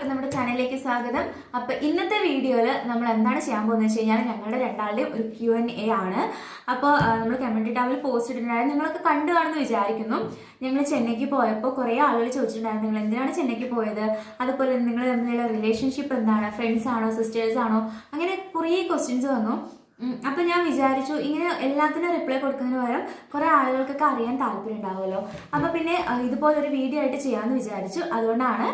എല്ലാവർക്കും നമ്മുടെ ചാനലിലേക്ക് സ്വാഗതം. അപ്പോൾ ഇന്നത്തെ വീഡിയോയിൽ നമ്മൾ എന്താണ് ചെയ്യാൻ പോകുന്നത് വെച്ച് കഴിഞ്ഞാൽ ഞങ്ങളുടെ രണ്ടാളുടെയും ഒരു Q&A ആണ്. അപ്പോൾ നമ്മൾ കമ്മ്യൂണിറ്റി ടാബിൽ പോസ്റ്റ് ഇട്ടിട്ടുണ്ടായിരുന്നു, നിങ്ങളൊക്കെ കണ്ടു കാണുമെന്ന് വിചാരിക്കുന്നു. ഞങ്ങൾ ചെന്നൈക്ക് പോയപ്പോൾ കുറേ ആളുകൾ ചോദിച്ചിട്ടുണ്ടായിരുന്നു നിങ്ങൾ എന്തിനാണ് ചെന്നൈക്ക് പോയത്, അതുപോലെ നിങ്ങൾ തമ്മിലുള്ള റിലേഷൻഷിപ്പ് എന്താണ്, ഫ്രണ്ട്സ് ആണോ സിസ്റ്റേഴ്സ് ആണോ, അങ്ങനെ കുറേ ക്വസ്റ്റ്യൻസ് വന്നു. അപ്പം ഞാൻ വിചാരിച്ചു ഇങ്ങനെ എല്ലാത്തിനും റിപ്ലൈ കൊടുക്കുന്നതിന് പകരം കുറേ ആളുകൾക്കൊക്കെ അറിയാൻ താല്പര്യം ഉണ്ടാവുമല്ലോ. അപ്പോൾ പിന്നെ ഇതുപോലൊരു വീഡിയോ ആയിട്ട് ചെയ്യാമെന്ന് വിചാരിച്ചു. അതുകൊണ്ടാണ്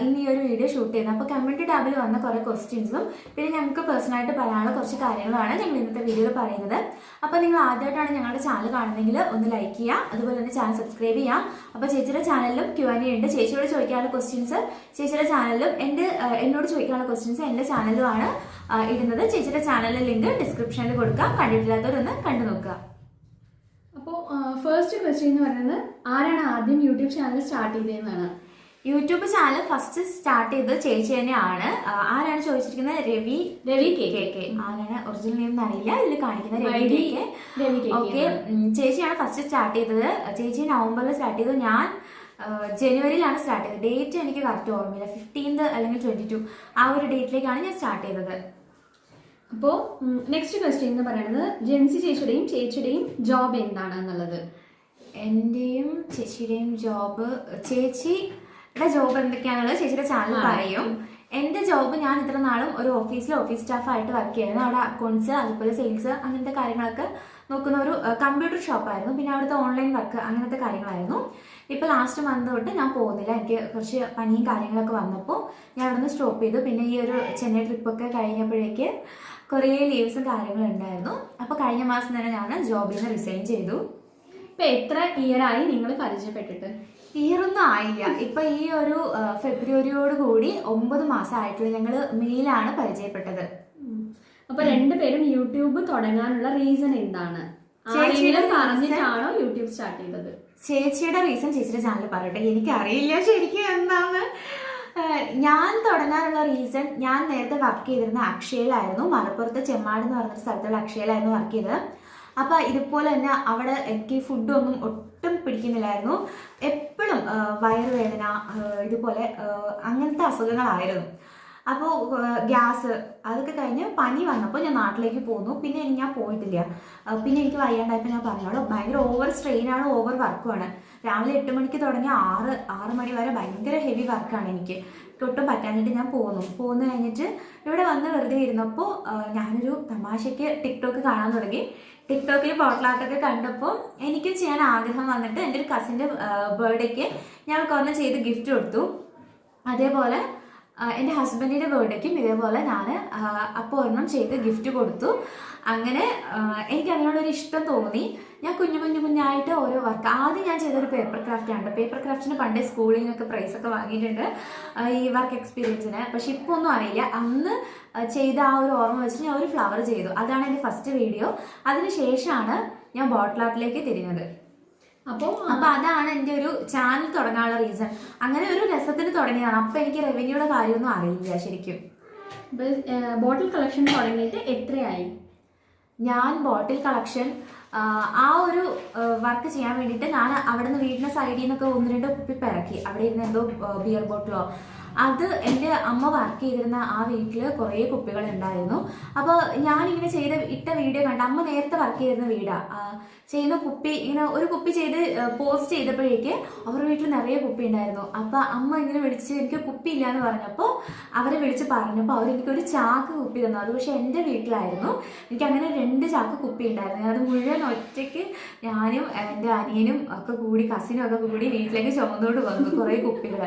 ഇന്ന് ഈ ഒരു വീഡിയോ ഷൂട്ട് ചെയ്യുന്നത്. അപ്പോൾ കമ്മ്യൂണിറ്റി ടാബിൽ വന്ന കുറേ ക്വസ്റ്റ്യൻസും പിന്നെ ഞങ്ങൾക്ക് പേഴ്സണലായിട്ട് പറയാനുള്ള കുറച്ച് കാര്യങ്ങളാണ് ഞങ്ങൾ ഇന്നത്തെ വീഡിയോയിൽ പറയുന്നത്. അപ്പോൾ നിങ്ങൾ ആദ്യമായിട്ടാണ് ഞങ്ങളുടെ ചാനൽ കാണുന്നതെങ്കിൽ ഒന്ന് ലൈക്ക് ചെയ്യുക, അതുപോലെ തന്നെ ചാനൽ സബ്സ്ക്രൈബ് ചെയ്യാം. അപ്പോൾ ചേച്ചിയുടെ ചാനലിലും Q&A ഉണ്ട്. ചേച്ചിയോട് ചോദിക്കാനുള്ള ക്വസ്റ്റ്യൻസ് ചേച്ചിയുടെ ചാനലിലും എന്നോട് ചോദിക്കാനുള്ള ക്വസ്റ്റ്യൻസ് എൻ്റെ ചാനലിലുമാണ് ഇടുന്നത്. ചേച്ചിയുടെ ചാനലിലെ ലിങ്ക് ഡിസ്ക്രിപ്ഷനിൽ കൊടുക്കാം, കണ്ടിട്ടില്ലാത്തവരൊന്ന് കണ്ടു നോക്കുക. അപ്പോൾ ഫസ്റ്റ് ക്വസ്റ്റ്യൻ എന്ന് പറയുന്നത് ആരാണ് ആദ്യം യൂട്യൂബ് ചാനൽ സ്റ്റാർട്ട് ചെയ്തതെന്നാണ്. യൂട്യൂബ് ചാനൽ ഫസ്റ്റ് സ്റ്റാർട്ട് ചെയ്തത് ചേച്ചി തന്നെയാണ്. ആരാണ് ചോദിച്ചിരിക്കുന്നത്? രവി കെ. ആരാണ് ഒറിജിനൽ നെയിം എന്നറിയില്ല, ഇതിൽ കാണിക്കുന്ന രവി കെ. ഓക്കെ, ചേച്ചിയാണ് ഫസ്റ്റ് സ്റ്റാർട്ട് ചെയ്തത്. ചേച്ചി നവംബറിൽ സ്റ്റാർട്ട് ചെയ്തു, ഞാൻ ജനുവരിയിലാണ് സ്റ്റാർട്ട് ചെയ്തത്. ഡേറ്റ് എനിക്ക് കറക്റ്റ് ഓർമ്മയില്ല, 15 അല്ലെങ്കിൽ 22 ആ ഒരു ഡേറ്റിലേക്കാണ് ഞാൻ സ്റ്റാർട്ട് ചെയ്തത്. അപ്പോൾ നെക്സ്റ്റ് ക്വസ്റ്റ്യൻ എന്ന് പറയുന്നത് ജെൻസി ചേച്ചിയുടെയും ചേച്ചിയുടെയും ജോബ് എന്താണ് എന്നുള്ളത്. എൻ്റെയും ചേച്ചിയുടെയും ജോബ്, ചേച്ചിയുടെ ജോബ് എന്തൊക്കെയാണെന്നുള്ളത് ചേച്ചിയുടെ ചാനൽ പറയും. എൻ്റെ ജോബ്, ഞാൻ ഇത്ര നാളും ഒരു ഓഫീസ് സ്റ്റാഫായിട്ട് വർക്ക് ചെയ്യായിരുന്നു. അവിടെ അക്കൗണ്ട്സ് അതുപോലെ സെയിൽസ് അങ്ങനത്തെ കാര്യങ്ങളൊക്കെ നോക്കുന്ന ഒരു കമ്പ്യൂട്ടർ ഷോപ്പായിരുന്നു. പിന്നെ അവിടുത്തെ ഓൺലൈൻ വർക്ക് അങ്ങനത്തെ കാര്യങ്ങളായിരുന്നു. ഇപ്പോൾ ലാസ്റ്റ് മന്ത് തൊട്ട് ഞാൻ പോകുന്നില്ല, എനിക്ക് കുറച്ച് പനിയും കാര്യങ്ങളൊക്കെ വന്നപ്പോൾ ഞാൻ അവിടെ നിന്ന് സ്റ്റോപ്പ് ചെയ്തു. പിന്നെ ഈ ഒരു ചെന്നൈ ട്രിപ്പൊക്കെ കഴിഞ്ഞപ്പോഴേക്ക് കുറേ ലീവ്സും കാര്യങ്ങളും ഉണ്ടായിരുന്നു. അപ്പോൾ കഴിഞ്ഞ മാസം തന്നെ ഞാൻ ജോബിൽ നിന്ന് റിസൈൻ ചെയ്തു. ഇപ്പം എത്ര ഇയറായി നിങ്ങൾ പരിചയപ്പെട്ടിട്ട്? ഇയറൊന്നും ആയില്ല, ഇപ്പം ഈ ഒരു ഫെബ്രുവരിയോട് കൂടി 9 മാസം ആയിട്ടുള്ളൂ. ഞങ്ങൾ മെയിലാണ് പരിചയപ്പെട്ടത്. അപ്പൊ രണ്ടുപേരും യൂട്യൂബ് തുടങ്ങാനുള്ള റീസൺ എന്താണ്? ചേച്ചിയുടെ പറഞ്ഞിട്ടാണോ യൂട്യൂബ് സ്റ്റാർട്ട് ചെയ്തത്? ചേച്ചിയുടെ റീസൺ ചേച്ചിയുടെ ചാനൽ പറയട്ടെ, എനിക്കറിയില്ല ശരിക്കും എന്താന്ന്. ഞാൻ തുടങ്ങാനുള്ള റീസൺ, ഞാൻ നേരത്തെ വർക്ക് ചെയ്തിരുന്ന അക്ഷയയിലായിരുന്നു. മലപ്പുറത്ത് ചെമ്മാട് എന്ന് പറഞ്ഞൊരു സ്ഥലത്തുള്ള അക്ഷയയിലായിരുന്നു വർക്ക് ചെയ്തത്. അപ്പോൾ ഇതുപോലെ തന്നെ അവിടെ എനിക്ക് ഫുഡൊന്നും ഒട്ടും പിടിക്കുന്നില്ലായിരുന്നു. എപ്പോഴും വയറുവേദന, ഇതുപോലെ അങ്ങനത്തെ അസുഖങ്ങളായിരുന്നു. അപ്പോൾ ഗ്യാസ് അതൊക്കെ കഴിഞ്ഞ് പനി വന്നപ്പോൾ ഞാൻ നാട്ടിലേക്ക് പോന്നു. പിന്നെ ഞാൻ പോയിട്ടില്ല. പിന്നെ എനിക്ക് വയ്യാണ്ടായപ്പോൾ ഞാൻ പറഞ്ഞു അവിടെ ഭയങ്കര ഓവർ സ്ട്രെയിനാണ്, ഓവർ വർക്കുമാണ്. രാവിലെ 8 മണിക്ക് തുടങ്ങി 6 മണി വരെ ഭയങ്കര ഹെവി വർക്കാണ്. എനിക്ക് ഒട്ടും പറ്റാഞ്ഞിട്ട് ഞാൻ പോന്നു കഴിഞ്ഞിട്ട് ഇവിടെ വന്ന് വെറുതെ ഇരുന്നപ്പോൾ ഞാനൊരു തമാശയ്ക്ക് ടിക്ടോക്ക് കാണാൻ തുടങ്ങി. ടിക്ടോക്കിൽ ബോട്ടിലാട്ടൊക്കെ കണ്ടപ്പോൾ എനിക്കും ചെയ്യാൻ ആഗ്രഹം വന്നിട്ട് എൻ്റെ ഒരു കസിൻ്റെ ബർത്ത്ഡേക്ക് ഞാൻ കുറഞ്ഞ ചെയ്ത് ഗിഫ്റ്റ് കൊടുത്തു. അതേപോലെ എൻ്റെ ഹസ്ബൻഡിൻ്റെ ബർത്ത്ഡേക്കും ഇതേപോലെ ഞാൻ അപ്പോൾ ഒരെണ്ണം ചെയ്ത് ഗിഫ്റ്റ് കൊടുത്തു. അങ്ങനെ എനിക്ക് അതിനോടൊരു ഇഷ്ടം തോന്നി. ഞാൻ കുഞ്ഞായിട്ട് ഓരോ വർക്ക്, ആദ്യം ഞാൻ ചെയ്തൊരു പേപ്പർ ക്രാഫ്റ്റാണ്. പേപ്പർ ക്രാഫ്റ്റിന് പണ്ടേ സ്കൂളിൽ നിന്നൊക്കെ പ്രൈസൊക്കെ വാങ്ങിയിട്ടുണ്ട് ഈ വർക്ക് എക്സ്പീരിയൻസിന്. പക്ഷെ ഇപ്പോൾ ഒന്നും അറിയില്ല. അന്ന് ചെയ്ത ആ ഒരു ഓർമ്മ വെച്ചിട്ട് ഞാൻ ഒരു ഫ്ലവർ ചെയ്തു. അതാണ് എൻ്റെ ഫസ്റ്റ് വീഡിയോ. അതിനുശേഷമാണ് ഞാൻ ബോട്ടിൽ ആർട്ടിലേക്ക് തിരിഞ്ഞത്. അപ്പോൾ അതാണ് എൻ്റെ ഒരു ചാനൽ തുടങ്ങാനുള്ള റീസൺ. അങ്ങനെ ഒരു രസത്തിന് തുടങ്ങിയതാണ്. അപ്പോൾ എനിക്ക് റവന്യൂയുടെ കാര്യമൊന്നും അറിയില്ല ശരിക്കും. ബോട്ടിൽ കളക്ഷൻ തുടങ്ങിയിട്ട് എത്രയായി? ഞാൻ ബോട്ടിൽ കളക്ഷൻ ആ ഒരു വർക്ക് ചെയ്യാൻ വേണ്ടിയിട്ട് ഞാൻ അവിടെ നിന്ന് വീടിൻ്റെ സൈഡിൽ നിന്നൊക്കെ 1-2 കുപ്പി പിറക്കി. അവിടെ ഇരുന്ന് എന്തോ ബിയർ ബോട്ടിലോ, അത് എൻ്റെ അമ്മ വർക്ക് ചെയ്തിരുന്ന ആ വീട്ടിൽ കുറേ കുപ്പികൾ ഉണ്ടായിരുന്നു. അപ്പോൾ ഞാനിങ്ങനെ ഇട്ട വീഡിയോ കണ്ട്, അമ്മ നേരത്തെ വർക്ക് ചെയ്തിരുന്ന വീടാണ്, ചെയ്യുന്ന കുപ്പി ഇങ്ങനെ ഒരു കുപ്പി ചെയ്ത് പോസ്റ്റ് ചെയ്തപ്പോഴേക്ക് അവരുടെ വീട്ടിൽ നിറയെ കുപ്പി ഉണ്ടായിരുന്നു. അപ്പോൾ അമ്മ ഇങ്ങനെ വിളിച്ച് എനിക്ക് കുപ്പി ഇല്ല എന്ന് പറഞ്ഞപ്പോൾ അവരെ വിളിച്ച് പറഞ്ഞപ്പോൾ അവരെനിക്കൊരു ചാക്ക് കുപ്പി തന്നു. അത് പക്ഷേ എൻ്റെ വീട്ടിലായിരുന്നു. എനിക്ക് അങ്ങനെ 2 ചാക്ക് കുപ്പി ഉണ്ടായിരുന്നു. അത് മുഴുവൻ ഒറ്റയ്ക്ക് ഞാനും എൻ്റെ അനിയനും ഒക്കെ കൂടി കസിനും ഒക്കെ കൂടി വീട്ടിലേക്ക് ചുമന്നോട് വന്നു കുറേ കുപ്പികൾ.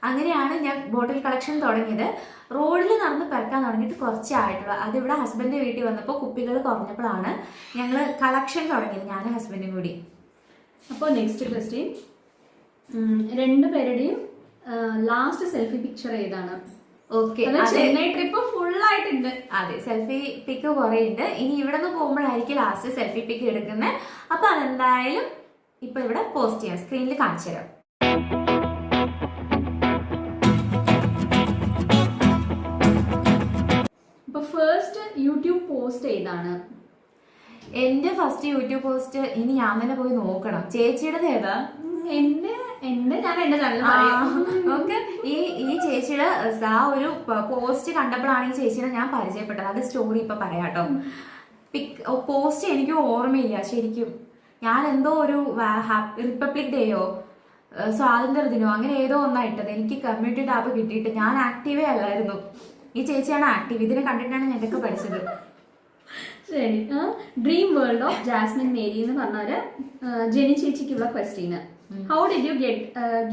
അങ്ങനെയാണ് ഞാൻ ബോട്ടിൽ കളക്ഷൻ തുടങ്ങിയത്. റോഡിൽ നടന്ന് പെരക്കാൻ തുടങ്ങിയിട്ട് കുറച്ചായിട്ടുള്ളൂ. അതിവിടെ ഹസ്ബൻഡിൻ്റെ വീട്ടിൽ വന്നപ്പോൾ കുപ്പികൾ കുറഞ്ഞപ്പോഴാണ് ഞങ്ങൾ കളക്ഷൻ തുടങ്ങിയത്, ഞാനും ഹസ്ബൻഡും കൂടി. അപ്പോൾ നെക്സ്റ്റ് ക്വസ്റ്റ്യൻ, രണ്ടുപേരുടെയും ലാസ്റ്റ് സെൽഫി പിക്ചർ ഏതാണ്? ഓക്കെ, ചെന്നൈ ട്രിപ്പ് ഫുൾ ആയിട്ടുണ്ട്. അതെ, സെൽഫി പിക്ക് കുറേ ഉണ്ട്. ഇനി ഇവിടെ നിന്ന് പോകുമ്പോഴായിരിക്കും ലാസ്റ്റ് സെൽഫി പിക്ക് എടുക്കുന്നത്. അപ്പോൾ അതെന്തായാലും ഇപ്പൊ ഇവിടെ പോസ്റ്റ് ചെയ്യാം, സ്ക്രീനിൽ കാണിച്ചു തരാം. ഫസ്റ്റ് യൂട്യൂബ് പോസ്റ്റ് ഏതാണ്? എന്റെ ഫസ്റ്റ് യൂട്യൂബ് പോസ്റ്റ് ഇനി ഞാൻ തന്നെ പോയി നോക്കണം. ചേച്ചിയുടെ ഏതാ? ഞാൻ എന്റെ ചാനൽ ഓക്കെ, ഈ ചേച്ചിയുടെ ആ ഒരു പോസ്റ്റ് കണ്ടപ്പോഴാണ് ഈ ചേച്ചിനെ ഞാൻ പരിചയപ്പെട്ടത്. അത് സ്റ്റോറി ഇപ്പൊ പറയാട്ടോ. പോസ്റ്റ് എനിക്ക് ഓർമ്മയില്ല ശരിക്കും. ഞാൻ എന്തോ ഒരു റിപ്പബ്ലിക് ഡേയോ സ്വാതന്ത്ര്യ ദിനോ അങ്ങനെ ഏതോ ഒന്നായിട്ടത്. എനിക്ക് കമ്മ്യൂണിറ്റി ടാബ് കിട്ടിയിട്ട് ഞാൻ ആക്റ്റീവേ അല്ലായിരുന്നു. ഈ ചേച്ചിയാണ് ആക്റ്റീവ്. ഇതിനെ കണ്ടിട്ടാണ് ഞാൻ ഇതൊക്കെ പഠിച്ചത്. ശരി. Dream world of Jasmine Mary എന്ന് പറഞ്ഞവര് ജെനി ചേച്ചിക്കുള്ള question, how did you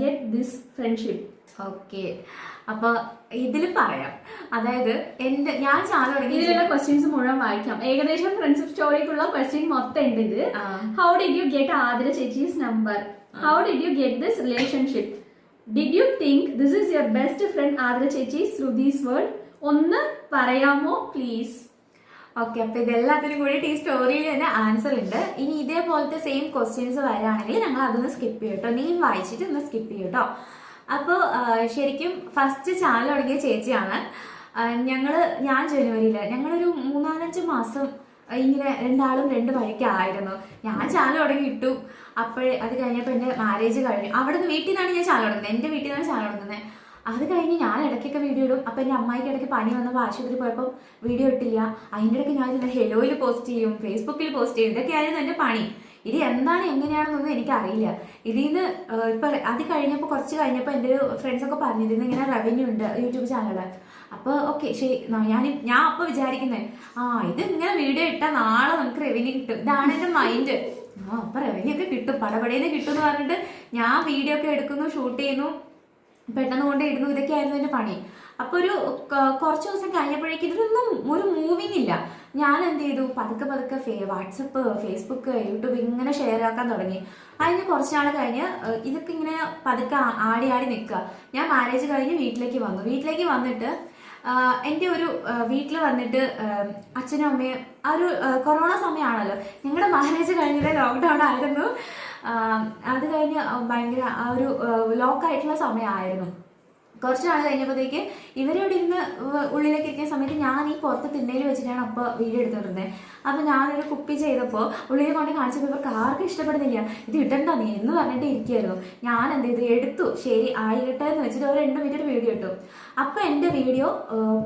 get this friendship? Okay, അപ്പൊ ഇതിൽ പറയാം. അതായത് ഞാൻ ചാനൽ തുടങ്ങി ഇതിലുള്ള ക്വസ്റ്റ്യൻസ് മുഴുവൻ വായിക്കാം. ഏകദേശം ഫ്രണ്ട്ഷിപ്പ് സ്റ്റോറിക്കുള്ള ക്വസ്റ്റ്യൻ മൊത്തം ഉണ്ട് ഇത്. How did you get Athira ചേച്ചീസ് number? How did you get this relationship? Did you think this is your best friend Athira ചേച്ചി ശ്രുതീസ് വേൾഡ്? ഒന്ന് പറയാമോ പ്ലീസ്? ഓക്കെ, അപ്പൊ ഇതെല്ലാത്തിനും കൂടിയിട്ട് ഈ സ്റ്റോറിയിൽ തന്നെ ആൻസർ ഉണ്ട്. ഇനി ഇതേപോലത്തെ സെയിം ക്വസ്റ്റ്യൻസ് വരികയാണെങ്കിൽ ഞങ്ങൾ അതൊന്ന് സ്കിപ്പ് ചെയ്യും കേട്ടോ. നെയിം വായിച്ചിട്ട് ഒന്ന് സ്കിപ്പ് ചെയ്യും കേട്ടോ. അപ്പോൾ ശരിക്കും ഫസ്റ്റ് ചാനൽ തുടങ്ങിയ ചേച്ചിയാണ്. ഞാൻ ജനുവരിയിൽ ഞങ്ങളൊരു 3-4 മാസം ഇങ്ങനെ രണ്ടാളും രണ്ട് വഴിക്കായിരുന്നു. ഞാൻ ചാനൽ തുടങ്ങി ഇട്ടു. അത് കഴിഞ്ഞപ്പോൾ എൻ്റെ മാരേജ് കഴിഞ്ഞു. അവിടെ നിന്ന് വീട്ടിൽ നിന്നാണ് ഞാൻ ചാനൽ തുടങ്ങുന്നത്. എൻ്റെ വീട്ടിൽ നിന്നാണ് ചാനൽ തുടങ്ങുന്നത്. അത് കഴിഞ്ഞ് ഞാൻ ഇടയ്ക്കൊക്കെ വീഡിയോ ഇടും. അപ്പം എൻ്റെ അമ്മായിക്ക് ഇടയ്ക്ക് പനി വന്നപ്പോൾ ആശുപത്രി പോയപ്പോൾ വീഡിയോ ഇട്ടില്ല. അതിൻ്റെ ഇടയ്ക്ക് ഞാൻ ഇതിൻ്റെ ഹെലോയിൽ പോസ്റ്റ് ചെയ്യും, ഫേസ്ബുക്കിൽ പോസ്റ്റ് ചെയ്യും. ഇതൊക്കെയായിരുന്നു എൻ്റെ പണി. ഇത് എന്താണ് എങ്ങനെയാണെന്നൊന്നും എനിക്കറിയില്ല. ഇതിന്ന് ഇപ്പം അത് കഴിഞ്ഞപ്പോൾ കുറച്ച് കഴിഞ്ഞപ്പോൾ എൻ്റെ ഒരു ഫ്രണ്ട്സൊക്കെ പറഞ്ഞിരുന്നു ഇങ്ങനെ റവന്യൂ ഉണ്ട് യൂട്യൂബ് ചാനലിൽ. അപ്പോൾ ഓക്കെ ശരി, ഞാൻ അപ്പോൾ വിചാരിക്കുന്നത് ഇത് ഇങ്ങനെ വീഡിയോ ഇട്ടാൽ നാളെ നമുക്ക് റവന്യൂ കിട്ടും. ഇതാണ് എൻ്റെ മൈൻഡ്. അപ്പോൾ റവന്യൂ ഒക്കെ കിട്ടും, പടപടേന്ന് കിട്ടും എന്ന് പറഞ്ഞിട്ട് ഞാൻ വീഡിയോ ഒക്കെ എടുക്കുന്നു, ഷൂട്ട് ചെയ്യുന്നു, പെട്ടെന്ന് കൊണ്ട് ഇടുന്നു. ഇതൊക്കെയായിരുന്നു എൻ്റെ പണി. അപ്പോൾ കുറച്ച് ദിവസം കഴിഞ്ഞപ്പോഴേക്കും ഇതിലൊന്നും ഒരു മൂവിങ് ഇല്ല. ഞാൻ എന്ത് ചെയ്തു, പതുക്കെ വാട്സപ്പ്, ഫേസ്ബുക്ക്, യൂട്യൂബ് ഇങ്ങനെ ഷെയർ ആക്കാൻ തുടങ്ങി. അതിന് കുറച്ച് നാൾ കഴിഞ്ഞ് ഇതൊക്കെ ഇങ്ങനെ പതുക്കെ ആടി നിൽക്കുക. ഞാൻ മാരേജ് കഴിഞ്ഞ് വീട്ടിലേക്ക് വന്നിട്ട് എൻ്റെ ഒരു വീട്ടിൽ വന്നിട്ട് അച്ഛനും അമ്മയും ഒരു കൊറോണ സമയമാണല്ലോ, ഞങ്ങളുടെ മാരേജ് കഴിഞ്ഞിട്ട് ലോക്ക്ഡൗൺ ആയിരുന്നു. അത് കഴിഞ്ഞ് ഭയങ്കര ഒരു ലോക്കായിട്ടുള്ള സമയമായിരുന്നു. കുറച്ച് നാൾ കഴിഞ്ഞപ്പോഴത്തേക്ക് ഇവരോട് ഇരുന്ന് ഉള്ളിലേക്ക് ഇരിക്കുന്ന സമയത്ത് ഞാൻ ഈ പുറത്ത് തിണ്ണയിൽ വെച്ചിട്ടാണ് അപ്പോൾ വീഡിയോ എടുത്തുകൊണ്ടിരുന്നത്. അപ്പോൾ ഞാനൊരു കുപ്പി ചെയ്തപ്പോൾ ഉള്ളിൽ കൊണ്ട് കാണിച്ചപ്പോൾ ഇവർക്ക് ആർക്കും ഇഷ്ടപ്പെടുന്നില്ല. ഇത് ഇടണ്ട നീ എന്ന് പറഞ്ഞിട്ട് ഇരിക്കുമായിരുന്നു. ഞാൻ എന്ത് ചെയ്തു, എടുത്തു. ശരി ആയിരട്ടെ എന്ന് വെച്ചിട്ട് ഒരു 2 മിനിറ്റ് വീഡിയോ ഇട്ടു. അപ്പോൾ എൻ്റെ വീഡിയോ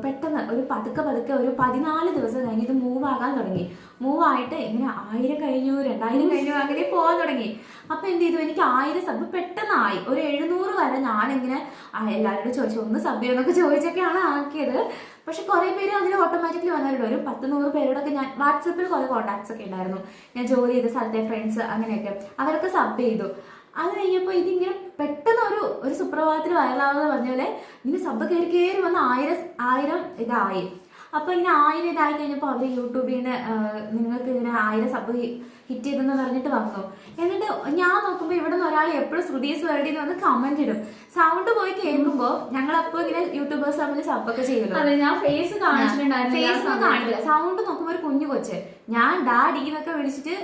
പെട്ടെന്ന് ഒരു പതുക്കെ ഒരു 14 ദിവസം കഴിഞ്ഞ് ഇത് മൂവ് ആകാൻ തുടങ്ങി. മൂവായിട്ട് ഇങ്ങനെ 1000 കഴിഞ്ഞു, 2000 കഴിഞ്ഞു, അങ്ങനെ പോകാൻ തുടങ്ങി. അപ്പോൾ എന്ത് ചെയ്തു, എനിക്ക് 1000 സബ് പെട്ടെന്നായി. ഒരു 700 വരെ ഞാനിങ്ങനെ എല്ലാവരോടും ചോദിച്ചു, ഒന്ന് സബ് ചെയ്യുന്നൊക്കെ ചോദിച്ചൊക്കെയാണ് ആക്കിയത്. പക്ഷെ കുറേ പേര് അതിൽ ഓട്ടോമാറ്റിക്കലി വന്നവരുണ്ട്. ഒരു 10-100 പേരോടൊക്കെ ഞാൻ വാട്സപ്പിൽ കുറേ കോൺടാക്ട്സ് ഒക്കെ ഉണ്ടായിരുന്നു. ഞാൻ ജോലി ചെയ്ത സ്ഥലത്തെ ഫ്രണ്ട്സ് അങ്ങനെയൊക്കെ, അവരൊക്കെ സബ് ചെയ്തു. അത് കഴിഞ്ഞപ്പോൾ ഇതിങ്ങനെ പെട്ടെന്ന് ഒരു സുപ്രഭാതത്തിൽ വൈറലാവെന്ന് പറഞ്ഞ പോലെ ഇങ്ങനെ സബ് കയറി വന്ന് 1000 ഇതായി. അപ്പോൾ ഇങ്ങനെ 1000 ഇതായി കഴിഞ്ഞപ്പോൾ അവർ യൂട്യൂബിൽ നിന്ന് നിങ്ങൾക്ക് ഇങ്ങനെ 1000 സബ് ഹിറ്റ് ചെയ്തെന്ന് പറഞ്ഞിട്ട് വന്നു. എന്നിട്ട് ഞാൻ നോക്കുമ്പോൾ ഇവിടെ നിന്ന് ഒരാൾ എപ്പോഴും ശ്രുതീസ് വേൾഡിൽ നിന്ന് വന്ന് കമന്റ് ഇടും. സൗണ്ട് പോയി കേൾക്കുമ്പോൾ ഞങ്ങളപ്പോൾ ഇങ്ങനെ യൂട്യൂബേഴ്സ് തമ്മിൽ സബ്ബൊക്കെ ചെയ്തു. ഫേസ് കാണില്ല. സൗണ്ട് നോക്കുമ്പോൾ ഒരു കുഞ്ഞു കൊച്ച് ഞാൻ ഡാഡി എന്നൊക്കെ വിളിച്ചിട്ട്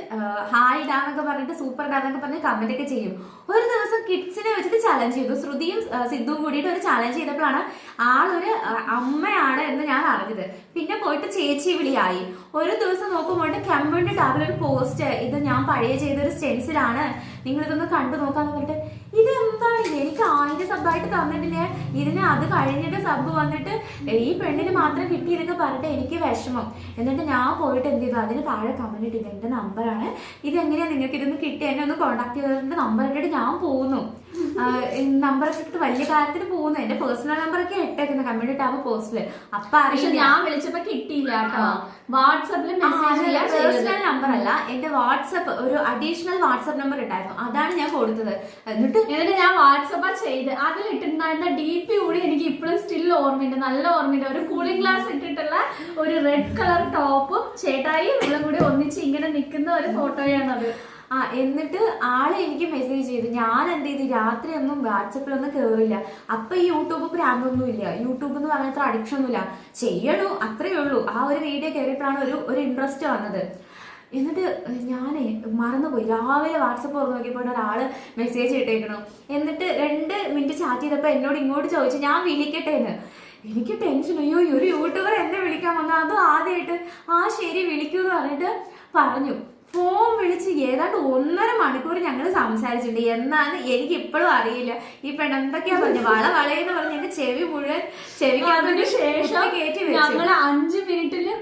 ഹായ് ഡാന്നൊക്കെ പറഞ്ഞിട്ട് സൂപ്പർ ഡാന്നൊക്കെ പറഞ്ഞ് കമന്റ് ഒക്കെ ചെയ്യും. ഒരു ദിവസം കിഡ്സിനെ വെച്ചിട്ട് ചലഞ്ച് ചെയ്തു. ശ്രുതിയും സിദ്ധുവും കൂടിയിട്ട് ഒരു ചലഞ്ച് ചെയ്തപ്പോഴാണ് ആളൊരു അമ്മയാണ് എന്ന് ഞാൻ അറിഞ്ഞത്. പിന്നെ പോയിട്ട് ചേച്ചി വിളിയായി. ഒരു ദിവസം നോക്കുമ്പോൾ കമ്മ്യൂണിറ്റി ടാബിൽ ഒരു പോസ്റ്റ്, ഇത് ഞാൻ പഴയ ചെയ്തൊരു സ്റ്റെൻസിലാണ്, നിങ്ങൾ ഇതൊന്ന് കണ്ടു നോക്കാന്ന് പറഞ്ഞിട്ട്, ഇത് എന്താണ് ഇത്, എനിക്ക് 1000 സബ്ബായിട്ട് തന്നിട്ടില്ലേ, ഇതിന് അത് കഴിഞ്ഞിട്ട് സബ് വന്നിട്ട് ഈ പെണ്ണിന് മാത്രം കിട്ടിയെന്നൊക്കെ പറഞ്ഞിട്ട് എനിക്ക് വിഷമം. എന്നിട്ട് ഞാൻ പോയിട്ട് എന്ത് ചെയ്തു, അതിന് താഴെ കമന്റ് ഇട്ടത് എന്റെ നമ്പറാണ്, ഇതെങ്ങനെയാണ് നിങ്ങൾക്ക് ഇതൊന്ന് കിട്ടി, എന്നെ ഒന്ന് കോൺടാക്ട് ചെയ്തിട്ട് നമ്പർ ഇട്ടിട്ട് ഞാൻ പോകുന്നു. നമ്പറൊക്കെ ഇട്ടിട്ട് വലിയ കാര്യത്തിന് പോകുന്നു. എന്റെ പേഴ്സണൽ നമ്പറൊക്കെ ഇട്ടേക്കുന്നത് കമ്മ്യൂണിറ്റി ടാബ് പോസ്റ്റില്. അപ്പൊ ഞാൻ വിളിച്ചപ്പോ കിട്ടിയില്ല കേട്ടോ. വാട്സാപ്പിൽ പേഴ്സണൽ നമ്പർ അല്ല, എന്റെ വാട്സപ്പ് ഒരു അഡീഷണൽ വാട്സപ്പ് നമ്പർ ഉണ്ടായിരുന്നു, അതാണ് ഞാൻ കൊടുത്തത്. എന്നിട്ട് ഞാൻ വാട്സപ്പ് ചെയ്ത് അതിലിട്ടുണ്ടായിരുന്ന DP കൂടി എനിക്ക് ഇപ്പോഴും സ്റ്റിൽ ഓർമ്മയുണ്ട്, നല്ല ഓർമ്മയുണ്ട്. ഒരു കൂളിംഗ് ഗ്ലാസ് ഇട്ടിട്ടുള്ള ഒരു റെഡ് കളർ ടോപ്പും ചേട്ടായി ഇവളും കൂടി ഒന്നിച്ച് ഇങ്ങനെ നിൽക്കുന്ന ഒരു ഫോട്ടോയാണത്. എന്നിട്ട് ആളെ എനിക്ക് മെസ്സേജ് ചെയ്തു. ഞാൻ എന്ത് ചെയ്തു, രാത്രി ഒന്നും വാട്സപ്പിലൊന്നും കയറില്ല. അപ്പൊ ഈ യൂട്യൂബ് പ്രാന്തൊന്നും ഇല്ല, യൂട്യൂബ് എന്ന് പറഞ്ഞ അത്ര അഡിക്ഷൻ ഒന്നുമില്ല, ചെയ്യണു അത്രയേ ഉള്ളൂ. ആ ഒരു വീഡിയോ കയറിയപ്പോഴാണ് ഒരു ഇൻട്രസ്റ്റ് വന്നത്. എന്നിട്ട് ഞാനേ മറന്നുപോയി. രാവിലെ വാട്സപ്പ് തുറന്ന് നോക്കിയപ്പോൾ ഒരാള് മെസ്സേജ് ഇട്ടേക്കണു. എന്നിട്ട് 2 മിനിറ്റ് ചാറ്റ് ചെയ്തപ്പോൾ എന്നോട് ഇങ്ങോട്ട് ചോദിച്ചു ഞാൻ വിളിക്കട്ടെ എന്ന്. എനിക്ക് ടെൻഷൻ, അയ്യോ ഒരു യൂട്യൂബർ എന്നെ വിളിക്കാൻ വന്നു, അതും ആദ്യമായിട്ട്. ശരി വിളിക്കൂ എന്ന് പറഞ്ഞിട്ട് പറഞ്ഞു. ഫോൺ വിളിച്ച് ഏതാണ്ട് 1.5 മണിക്കൂർ ഞങ്ങൾ സംസാരിച്ചിട്ടുണ്ട്. എന്നാന്ന് എനിക്ക് ഇപ്പോഴും അറിയില്ല. ഈ പെണ്ണെന്തൊക്കെയാ പറഞ്ഞു, വളയെന്ന് പറഞ്ഞ് എന്റെ ചെവി മുഴുവൻ ചെവിക്ക് അതിനുശേഷം കയറ്റി ഞങ്ങള് 5 മിനിറ്റില്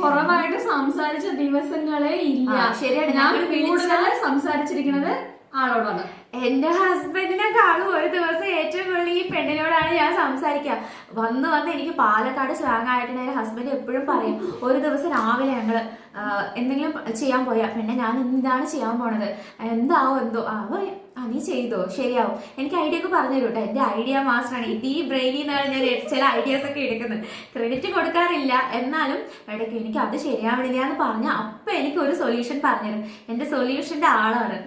കുറവായിട്ട് സംസാരിച്ച ദിവസങ്ങളെ ഇല്ല. ശരിയാണ്. ഞാൻ കൂടുതൽ സംസാരിച്ചിരിക്കുന്നത് ആളോടാണ്. എന്റെ ഹസ്ബൻഡിനെക്കാളും ഒരു ദിവസം ഏറ്റവും കൂടുതൽ ഈ പെണ്ണിനോടാണ് ഞാൻ സംസാരിക്കുക. വന്ന് എനിക്ക് പാലക്കാട് സ്ലാങ് ആയിട്ടുണ്ടെങ്കിൽ ഹസ്ബൻഡ് എപ്പോഴും പറയും, ഒരു ദിവസം രാവിലെ ഞങ്ങള് എന്തെങ്കിലും ചെയ്യാൻ പോയാ പിന്നെ ഞാൻ എന്താണ് ചെയ്യാൻ പോണത്, എന്താവോ എന്തോ നീ ചെയ്തോ ശരിയാവും. എനിക്ക് ഐഡിയ ഒക്കെ പറഞ്ഞു തരും കേട്ടോ. എന്റെ ഐഡിയ മാസ്റ്ററാണ്. ഈ ബ്രെയിനിൽ നിന്നാണ് ഞാൻ ചില ഐഡിയാസ് ഒക്കെ എടുക്കുന്നത്. ക്രെഡിറ്റ് കൊടുക്കാറില്ല, എന്നാലും ഇടയ്ക്ക് എനിക്ക് അത് ശരിയാവണില്ല എന്ന് പറഞ്ഞാൽ അപ്പൊ എനിക്ക് ഒരു സൊല്യൂഷൻ പറഞ്ഞുതരും. എന്റെ സൊല്യൂഷന്റെ ആളാണ്.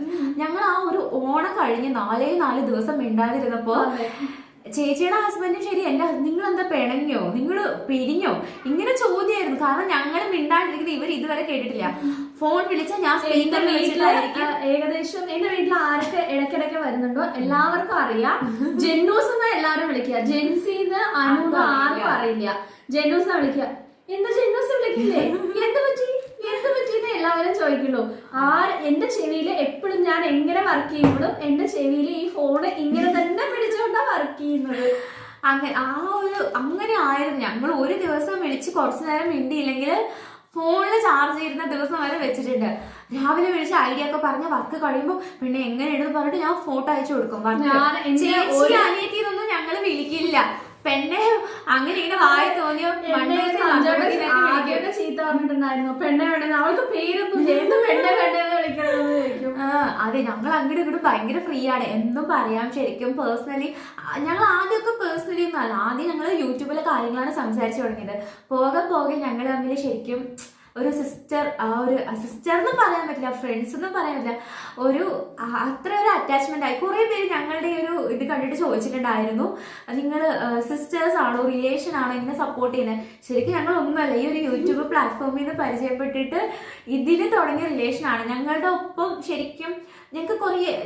ഞങ്ങൾ ആ ഒരു ഓണം കഴിഞ്ഞ് 4 ദിവസം മിണ്ടാതിരുന്നപ്പോ ചേച്ചിയുടെ ഹസ്ബൻഡും ശരി, നിങ്ങൾ എന്താ പിണങ്ങിയോ, നിങ്ങൾ പിരിഞ്ഞോ, ഇങ്ങനെ ചോദ്യമായിരുന്നു. കാരണം ഞങ്ങൾ മിണ്ടാണ്ടിരിക്കുന്നത് ഇവർ ഇതുവരെ കേട്ടിട്ടില്ല. ഫോൺ വിളിച്ചാൽ ഞാൻ ഏകദേശം എന്റെ വീട്ടിൽ ആരൊക്കെ ഇടയ്ക്കിടയ്ക്ക് വരുന്നുണ്ടോ എല്ലാവർക്കും അറിയാം. ജെന്നൂസ് എന്നാ എല്ലാവരും വിളിക്കുക. ജെൻസിന്ന് അനുന്ന് ആർക്കും അറിയില്ല. ജെന്നൂസ് വിളിക്കുക. എന്താ ജെന്നൂസ് വിളിക്കില്ലേ, എന്ത് പറ്റിയെന്ന് എല്ലാവരും ചോദിക്കുള്ളൂ. എന്റെ ചെവിയില് എപ്പോഴും ഞാൻ എങ്ങനെ വർക്ക് ചെയ്യുമ്പോഴും എന്റെ ചെവിയില് ഈ ഫോണ് ഇങ്ങനെ തന്നെ പിടിച്ചുകൊണ്ടാ വർക്ക് ചെയ്യുന്നത്. അങ്ങനെ ആയിരുന്നു. ഞങ്ങൾ ഒരു ദിവസം വിളിച്ച് കുറച്ചു നേരം മിണ്ടിയില്ലെങ്കിൽ ഫോണിൽ ചാർജ് ചെയ്യുന്ന ദിവസം വരെ വെച്ചിട്ടുണ്ട്. രാവിലെ വിളിച്ച് ഐഡിയ ഒക്കെ പറഞ്ഞ വർക്ക് കഴിയുമ്പോ പിന്നെ എങ്ങനെയാണെന്ന് പറഞ്ഞിട്ട് ഞാൻ ഫോട്ടോ അയച്ചു കൊടുക്കും. അനിയത്തിന്നൊന്നും ഞങ്ങള് വിളിക്കില്ല. പെണ്ണെ അങ്ങനെ ഇങ്ങനെ വായി തോന്നിയോ ആദ്യമൊക്കെ ചീത്ത പറഞ്ഞിട്ടുണ്ടായിരുന്നു. പെണ്ണെ വേണ്ടത് അവൾക്ക് പേരൊന്നും പെണ്ണെ വേണ്ടത് വിളിക്കണം. അതെ, ഞങ്ങൾ അങ്ങോട്ടും ഇങ്ങോട്ടും ഭയങ്കര ഫ്രീ ആണ്, എന്നും പറയാം. ശരിക്കും പേഴ്സണലി ഞങ്ങൾ ആദ്യമൊക്കെ പേഴ്സണലി ഒന്നും അല്ല, ആദ്യം ഞങ്ങൾ യൂട്യൂബിലെ കാര്യങ്ങളാണ് സംസാരിച്ചു തുടങ്ങിയത്. പോകെ ഞങ്ങൾ തമ്മിൽ ശരിക്കും ഒരു സിസ്റ്റർ എന്ന് പറയാൻ പറ്റില്ല, ഫ്രണ്ട്സ് എന്നും പറയാൻ പറ്റില്ല, അത്ര ഒരു അറ്റാച്ച്മെന്റ് ആയി. കുറെ പേര് ഞങ്ങളുടെ ഒരു ഇത് കണ്ടിട്ട് ചോദിച്ചിട്ടുണ്ടായിരുന്നു, നിങ്ങൾ സിസ്റ്റേഴ്സ് ആണോ, റിലേഷൻ ആണോ ഇങ്ങനെ സപ്പോർട്ട് ചെയ്യുന്നത്. ശരിക്കും ഞങ്ങൾ ഒന്നുമല്ല, ഈ ഒരു യൂട്യൂബ് പ്ലാറ്റ്ഫോമിൽ നിന്ന് പരിചയപ്പെട്ടിട്ട് ഇതിൽ തുടങ്ങിയ റിലേഷൻ ആണ്. ഞങ്ങളുടെ ഒപ്പം ശരിക്കും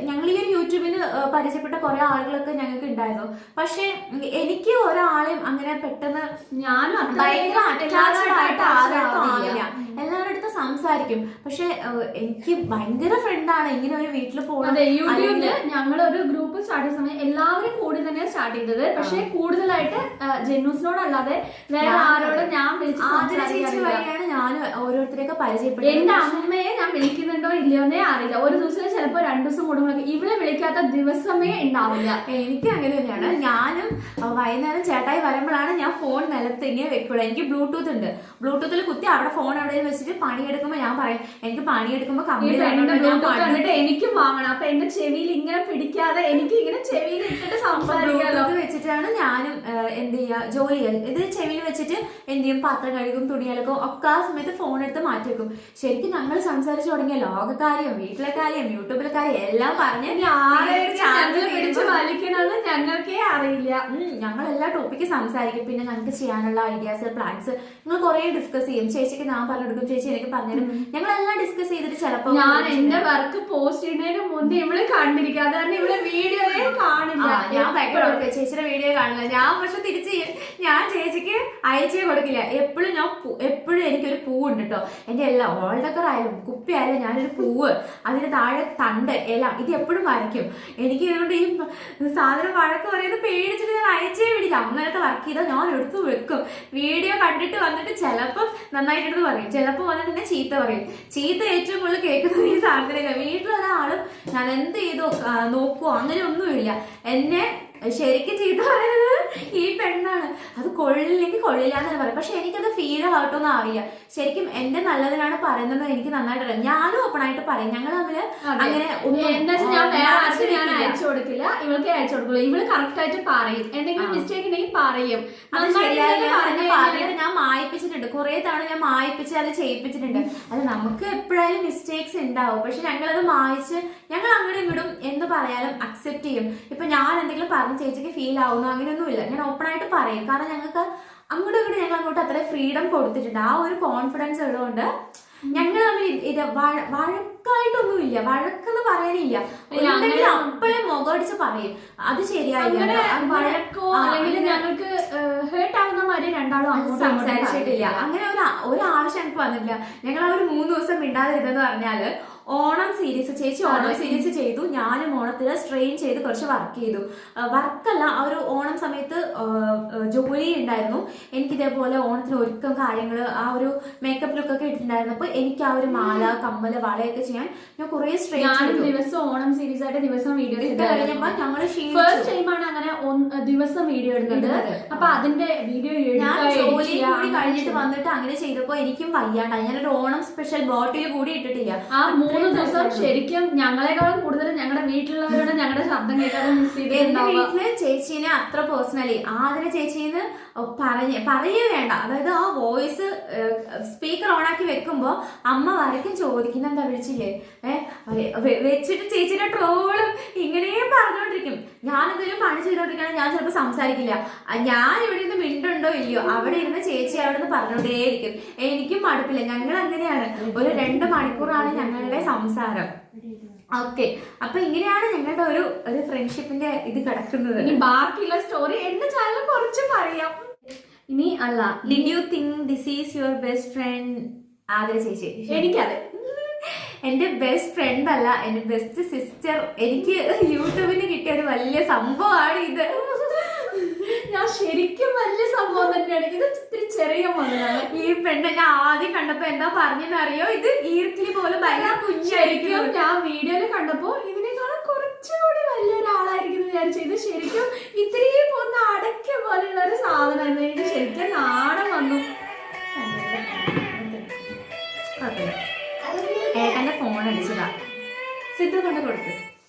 ഞങ്ങൾ ഈ ഒരു യൂട്യൂബിൽ പരിചയപ്പെട്ട കുറെ ആളുകളൊക്കെ ഞങ്ങൾക്ക് ഉണ്ടായിരുന്നു. പക്ഷെ എനിക്ക് ഒരാളെയും അങ്ങനെ പെട്ടെന്ന് ഭയങ്കര അറ്റാച്ച്ഡ് ആയിട്ട് ആരും ആവില്ല. എല്ലാവരുടെ അടുത്ത് സംസാരിക്കും. പക്ഷെ എനിക്ക് ഭയങ്കര ഫ്രണ്ടാണ് ഇങ്ങനെ ഒരു വീട്ടിൽ പോകുന്നത്. യൂട്യൂബില് ഞങ്ങൾ ഒരു ഗ്രൂപ്പ് സ്റ്റാർട്ട് ചെയ്ത സമയം എല്ലാവരും കൂടി തന്നെ സ്റ്റാർട്ട് ചെയ്തത്. പക്ഷെ കൂടുതലായിട്ട് ജെന്നൂസിനോടല്ലാതെ വേറെ ആരോടും ഞാൻ വഴിയാണ് ഞാൻ ഓരോരുത്തരെയൊക്കെ പരിചയപ്പെട്ടത്. എന്റെ അമ്മയെ ഞാൻ വിളിക്കുന്നുണ്ടോ ഇല്ലയോന്നേ അറിയില്ല. ഒരു ദിവസം ചിലപ്പോ 2 ദിവസം കൂടുമ്പോഴൊക്കെ ഇവളെ വിളിക്കാത്ത ദിവസമേ ഉണ്ടാവില്ല. എനിക്ക് അങ്ങനെ തന്നെയാണ്. ഞാനും വൈകുന്നേരം ചേട്ടായി വരുമ്പോഴാണ് ഞാൻ ഫോൺ നിലത്ത് ഇങ്ങനെ വെക്കുള്ളൂ. എനിക്ക് ബ്ലൂടൂത്ത് ഉണ്ട്. ബ്ലൂടൂത്തിൽ കുത്തി അവിടെ ഫോൺ അവിടെ വെച്ചിട്ട് പണിയെടുക്കുമ്പോ ഞാൻ പറയും എനിക്ക് പണിയെടുക്കുമ്പോ കമ്പ്ലീറ്റ് എനിക്കും വാങ്ങണം. അപ്പൊ എന്റെ ചെവിയിൽ ഇങ്ങനെ പിടിക്കാതെ എനിക്ക് ഇങ്ങനെ ചെവിയിൽ ഇട്ടിട്ട് സംസാരിക്കാലോ വെച്ചിട്ടാണ് ഞാനും എന്ത് ചെയ്യാ ജോലി ചെയ്യാൻ. ഇത് ചെവിയിൽ വെച്ചിട്ട് എന്ത് ചെയ്യും, പാത്രം കഴുകും, തുണിയലക്കും ഒക്കെ ആ സമയത്ത് ഫോൺ എടുത്ത് മാറ്റി വെക്കും. ശരിക്കും ഞങ്ങൾ സംസാരിച്ചു തുടങ്ങിയ ലോകകാര്യം, വീട്ടിലെ കാര്യം, യൂട്യൂബിലെ കാര്യം എല്ലാം പറഞ്ഞ് പിടിച്ച് വലിക്കണമെന്ന് ഞങ്ങൾക്കേ അറിയില്ല. ഞങ്ങൾ എല്ലാ ടോപ്പിക്ക് സംസാരിക്കും. പിന്നെ ഞങ്ങൾക്ക് ചെയ്യാനുള്ള ഐഡിയാസ്, പ്ലാൻസ് ഞങ്ങൾ കുറെ ഡിസ്കസ് ചെയ്യും. ചേച്ചിക്ക് ഞാൻ പറഞ്ഞെടുക്കും, ചേച്ചി എനിക്ക് പറഞ്ഞുതരും. ഞങ്ങളെല്ലാം ഡിസ്കസ് ചെയ്തിട്ട് ചിലപ്പോ ഞാൻ എന്റെ വർക്ക് പോസ്റ്റ് ചെയ്യുന്നതിന് മുന്നേ ഇവള് കണ്ടിരിക്കുക. കാരണം ഇവിടെ വീഡിയോയെ കാണില്ല. ഞാൻ ഭയങ്കര ചേച്ചിയുടെ വീഡിയോ കാണില്ല. ഞാൻ പക്ഷെ തിരിച്ച് ഞാൻ ചേച്ചിക്ക് അയച്ചേ കൊടുക്കില്ല. എപ്പോഴും എനിക്കൊരു പൂവുണ്ട് കേട്ടോ. എന്റെ എല്ലാ ഓൾഡക്കർ ആയാലും കുപ്പി ആയാലും ഞാനൊരു പൂവ്, അതിന് താഴെ തണ്ട്, ഇല, ഇത് എപ്പോഴും വരയ്ക്കും. എനിക്ക് ഇതുകൊണ്ട് ഈ സാധനം വഴക്ക് പറയുന്നത് പേടിച്ചിട്ട് ഞാൻ അയച്ചേ പിടിക്കും. അങ്ങനത്തെ വർക്ക് ചെയ്താൽ ഞാൻ എടുത്തു വെക്കും. വീഡിയോ കണ്ടിട്ട് വന്നിട്ട് ചിലപ്പം നന്നായിട്ട് എടുത്ത് പറയും, ചിലപ്പോൾ വന്നിട്ട് എന്നെ ചീത്ത പറയും. ചീത്ത ഏറ്റവും കൂടുതൽ കേൾക്കുന്നത് ഈ സാധനത്തിനല്ല. വീട്ടിലൊരാളും ഞാൻ എന്ത് ചെയ്തോ നോക്കുവോ അങ്ങനെ ഒന്നുമില്ല. എന്നെ ശരിക്കും ചീത്ത പറയുന്നത് ഈ പെണ്ണാണ്. അത് കൊള്ളില്ലെങ്കിൽ കൊള്ളില്ല എന്നാണ് പറയും. പക്ഷെ എനിക്കത് ഫീൽ ആവട്ടോന്നും അറിയില്ല. ശരിക്കും എന്റെ നല്ലതിനാണ് പറയുന്നത് എനിക്ക് നന്നായിട്ട് അറിയാം. ഞാനും ഓപ്പൺ ആയിട്ട് പറയും. ഞങ്ങൾ തമ്മില് അങ്ങനെ ഞാൻ അയച്ചു കൊടുക്കില്ല, ഇവൾക്ക് അയച്ചു കൊടുക്കില്ല. ഇവള് കറക്റ്റ് ആയിട്ട് പറയും. എന്തെങ്കിലും മിസ്റ്റേക്ക് ഉണ്ടെങ്കിൽ പറയും. ഞാൻ മായിപ്പിച്ചിട്ടുണ്ട് കുറെ തവണ. ഞാൻ മായിപ്പിച്ച് അത് ചെയ്യിപ്പിച്ചിട്ടുണ്ട്. അത് നമുക്ക് എപ്പോഴായാലും മിസ്റ്റേക്സ് ഉണ്ടാവും. പക്ഷെ ഞങ്ങളത് മായിച്ച് ഞങ്ങൾ അങ്ങോട്ടും ഇങ്ങോട്ടും എന്ത് പറയാലും അക്സെപ്റ്റ് ചെയ്യും. ഇപ്പൊ ഞാൻ എന്തെങ്കിലും പറഞ്ഞ ചേച്ചിക്ക് ഫീൽ ആവുന്നു അങ്ങനെയൊന്നുമില്ല. ഞാൻ ഓപ്പൺ ആയിട്ട് പറയും. കാരണം ഞങ്ങൾക്ക് അങ്ങോട്ടും ഇങ്ങോട്ടും ഞങ്ങൾ അങ്ങോട്ട് അത്ര ഫ്രീഡം കൊടുത്തിട്ടുണ്ട്. ആ ഒരു കോൺഫിഡൻസ് ഉള്ളതുകൊണ്ട് ഞങ്ങൾ തമ്മിൽ ഇത് വഴക്കായിട്ടൊന്നുമില്ല. വഴക്കെന്ന് പറയാനില്ല. അപ്പോഴേ മുഖമടിച്ച് പറയും അത് ശരിയായില്ല. വഴക്കോ അല്ലെങ്കിൽ ഞങ്ങൾക്ക് ഹേർട്ട് ആവുന്ന മാതിരി രണ്ടാളും സംസാരിച്ചിട്ടില്ല. അങ്ങനെ ഒരു ആവശ്യം എനിക്ക് വന്നിട്ടില്ല. ഞങ്ങൾ ആ ഒരു 3 ദിവസം മിണ്ടാതിരുന്നെന്ന് പറഞ്ഞാല് ഓണം സീരീസ് ചേച്ചി ഓണം സീരീസ് ചെയ്തു, ഞാനും ഓണത്തിന് സ്ട്രെയിൻ ചെയ്ത് കുറച്ച് വർക്ക് ചെയ്തു. വർക്കല്ല, ആ ഒരു ഓണം സമയത്ത് ജോലി ഉണ്ടായിരുന്നു എനിക്ക്. ഇതേപോലെ ഓണത്തിന് ഒരുക്കം കാര്യങ്ങൾ, ആ ഒരു മേക്കപ്പ് ലുക്കൊക്കെ ഇട്ടിട്ടുണ്ടായിരുന്നപ്പോൾ എനിക്ക് ആ ഒരു മാല, കമ്മല്, വളയൊക്കെ ചെയ്യാൻ ഞാൻ കുറെ സ്ട്രെയിൻ ചെയ്തു. ദിവസം ഓണം സീരീസ് ആയിട്ട് ദിവസം വീഡിയോസ് ഇട്ട് കഴിഞ്ഞപ്പോ ഞങ്ങള് ഫസ്റ്റ് ടൈമാണ് അങ്ങനെ ദിവസം വീഡിയോ ഇടുന്നത്. അപ്പൊ അതിന്റെ വീഡിയോ ഞാൻ ജോലി കൂടി കഴിഞ്ഞിട്ട് വന്നിട്ട് അങ്ങനെ ചെയ്തപ്പോ എനിക്കും വയ്യാണ്ടായി. ഞാനൊരു ഓണം സ്പെഷ്യൽ ബോട്ടിൽ കൂടി ഇട്ടിട്ടില്ല. ആ 3 ദിവസം ശരിക്കും ഞങ്ങളെക്കാളും കൂടുതൽ ഞങ്ങളുടെ വീട്ടിലുള്ളവരോട് ഞങ്ങളുടെ ശബ്ദം കേൾക്കാതെ മിസ് ചെയ്ത്. എന്റെ വീട്ടില് ചേച്ചീനെ അത്ര പേഴ്സണലി ആതിര ചേച്ചീന്ന് പറയേ വേണ്ട. അതായത് ആ വോയിസ് സ്പീക്കർ ഓൺ ആക്കി വെക്കുമ്പോ അമ്മ വരയ്ക്കും ചോദിക്കുന്ന എന്താ വിളിച്ചില്ലേ വെച്ചിട്ട് ചേച്ചിയുടെ ട്രോളും ഇങ്ങനെയും പറഞ്ഞോണ്ടിരിക്കും. ഞാനെന്തെങ്കിലും പണി ചെയ്തോണ്ടിരിക്കണം, ഞാൻ ചിലപ്പോൾ സംസാരിക്കില്ല. ഞാൻ ഇവിടെ നിന്ന് മിണ്ടുണ്ടോ ഇല്ലയോ, അവിടെ ഇരുന്ന് ചേച്ചി അവിടെ നിന്ന് പറഞ്ഞോണ്ടേയിരിക്കും. എനിക്കും മടുപ്പില്ല. ഞങ്ങൾ അങ്ങനെയാണ്. ഒരു 2 മണിക്കൂറാണ് ഞങ്ങളുടെ സംസാരം. ഓക്കെ, അപ്പൊ ഇങ്ങനെയാണ് ഞങ്ങളുടെ ഒരു ഫ്രണ്ട്ഷിപ്പിന്റെ ഇത് കിടക്കുന്നത്. ഇനി ബാക്കിയുള്ള സ്റ്റോറി എന്റെ ചാനൽ കുറച്ച് പറയാം. ഇനി അല്ല, did you think this is your best friend? Athira ചേച്ചി എനിക്കതെ എന്റെ ബെസ്റ്റ് ഫ്രണ്ട് അല്ല, എന്റെ ബെസ്റ്റ് സിസ്റ്റർ. എനിക്ക് യൂട്യൂബിന് കിട്ടിയ ഒരു വലിയ സംഭവമാണ് ഇത്. ഞാൻ ശരിക്കും വലിയ സംഭവം തന്നെയാണ്. ഇത് ഇത്തിരി ചെറിയ മകനാണ്. ഈ പെണ്ണ് ഞാൻ ആദ്യം കണ്ടപ്പോ എന്താ പറഞ്ഞെന്ന് അറിയോ? ഇത് ഈർക്കിലി പോലെ ഭയങ്കര കുഞ്ഞായിരിക്കും. ഞാൻ വീഡിയോയിൽ കണ്ടപ്പോ ഇതിനേക്കാളും കുറച്ചുകൂടി വലിയൊരാളായിരിക്കും വിചാരിച്ചു. ഇത് ശരിക്കും ഇത്രയും പോകുന്ന അടയ്ക്ക പോലെയുള്ള ഒരു സാധനമായിരുന്നു. എനിക്ക് ശരിക്കും നാണം വന്നു. ഏട്ടന്റെ ഫോൺ അടിച്ചതാ, സിദ്ധു കൊണ്ട് കൊടുത്തു.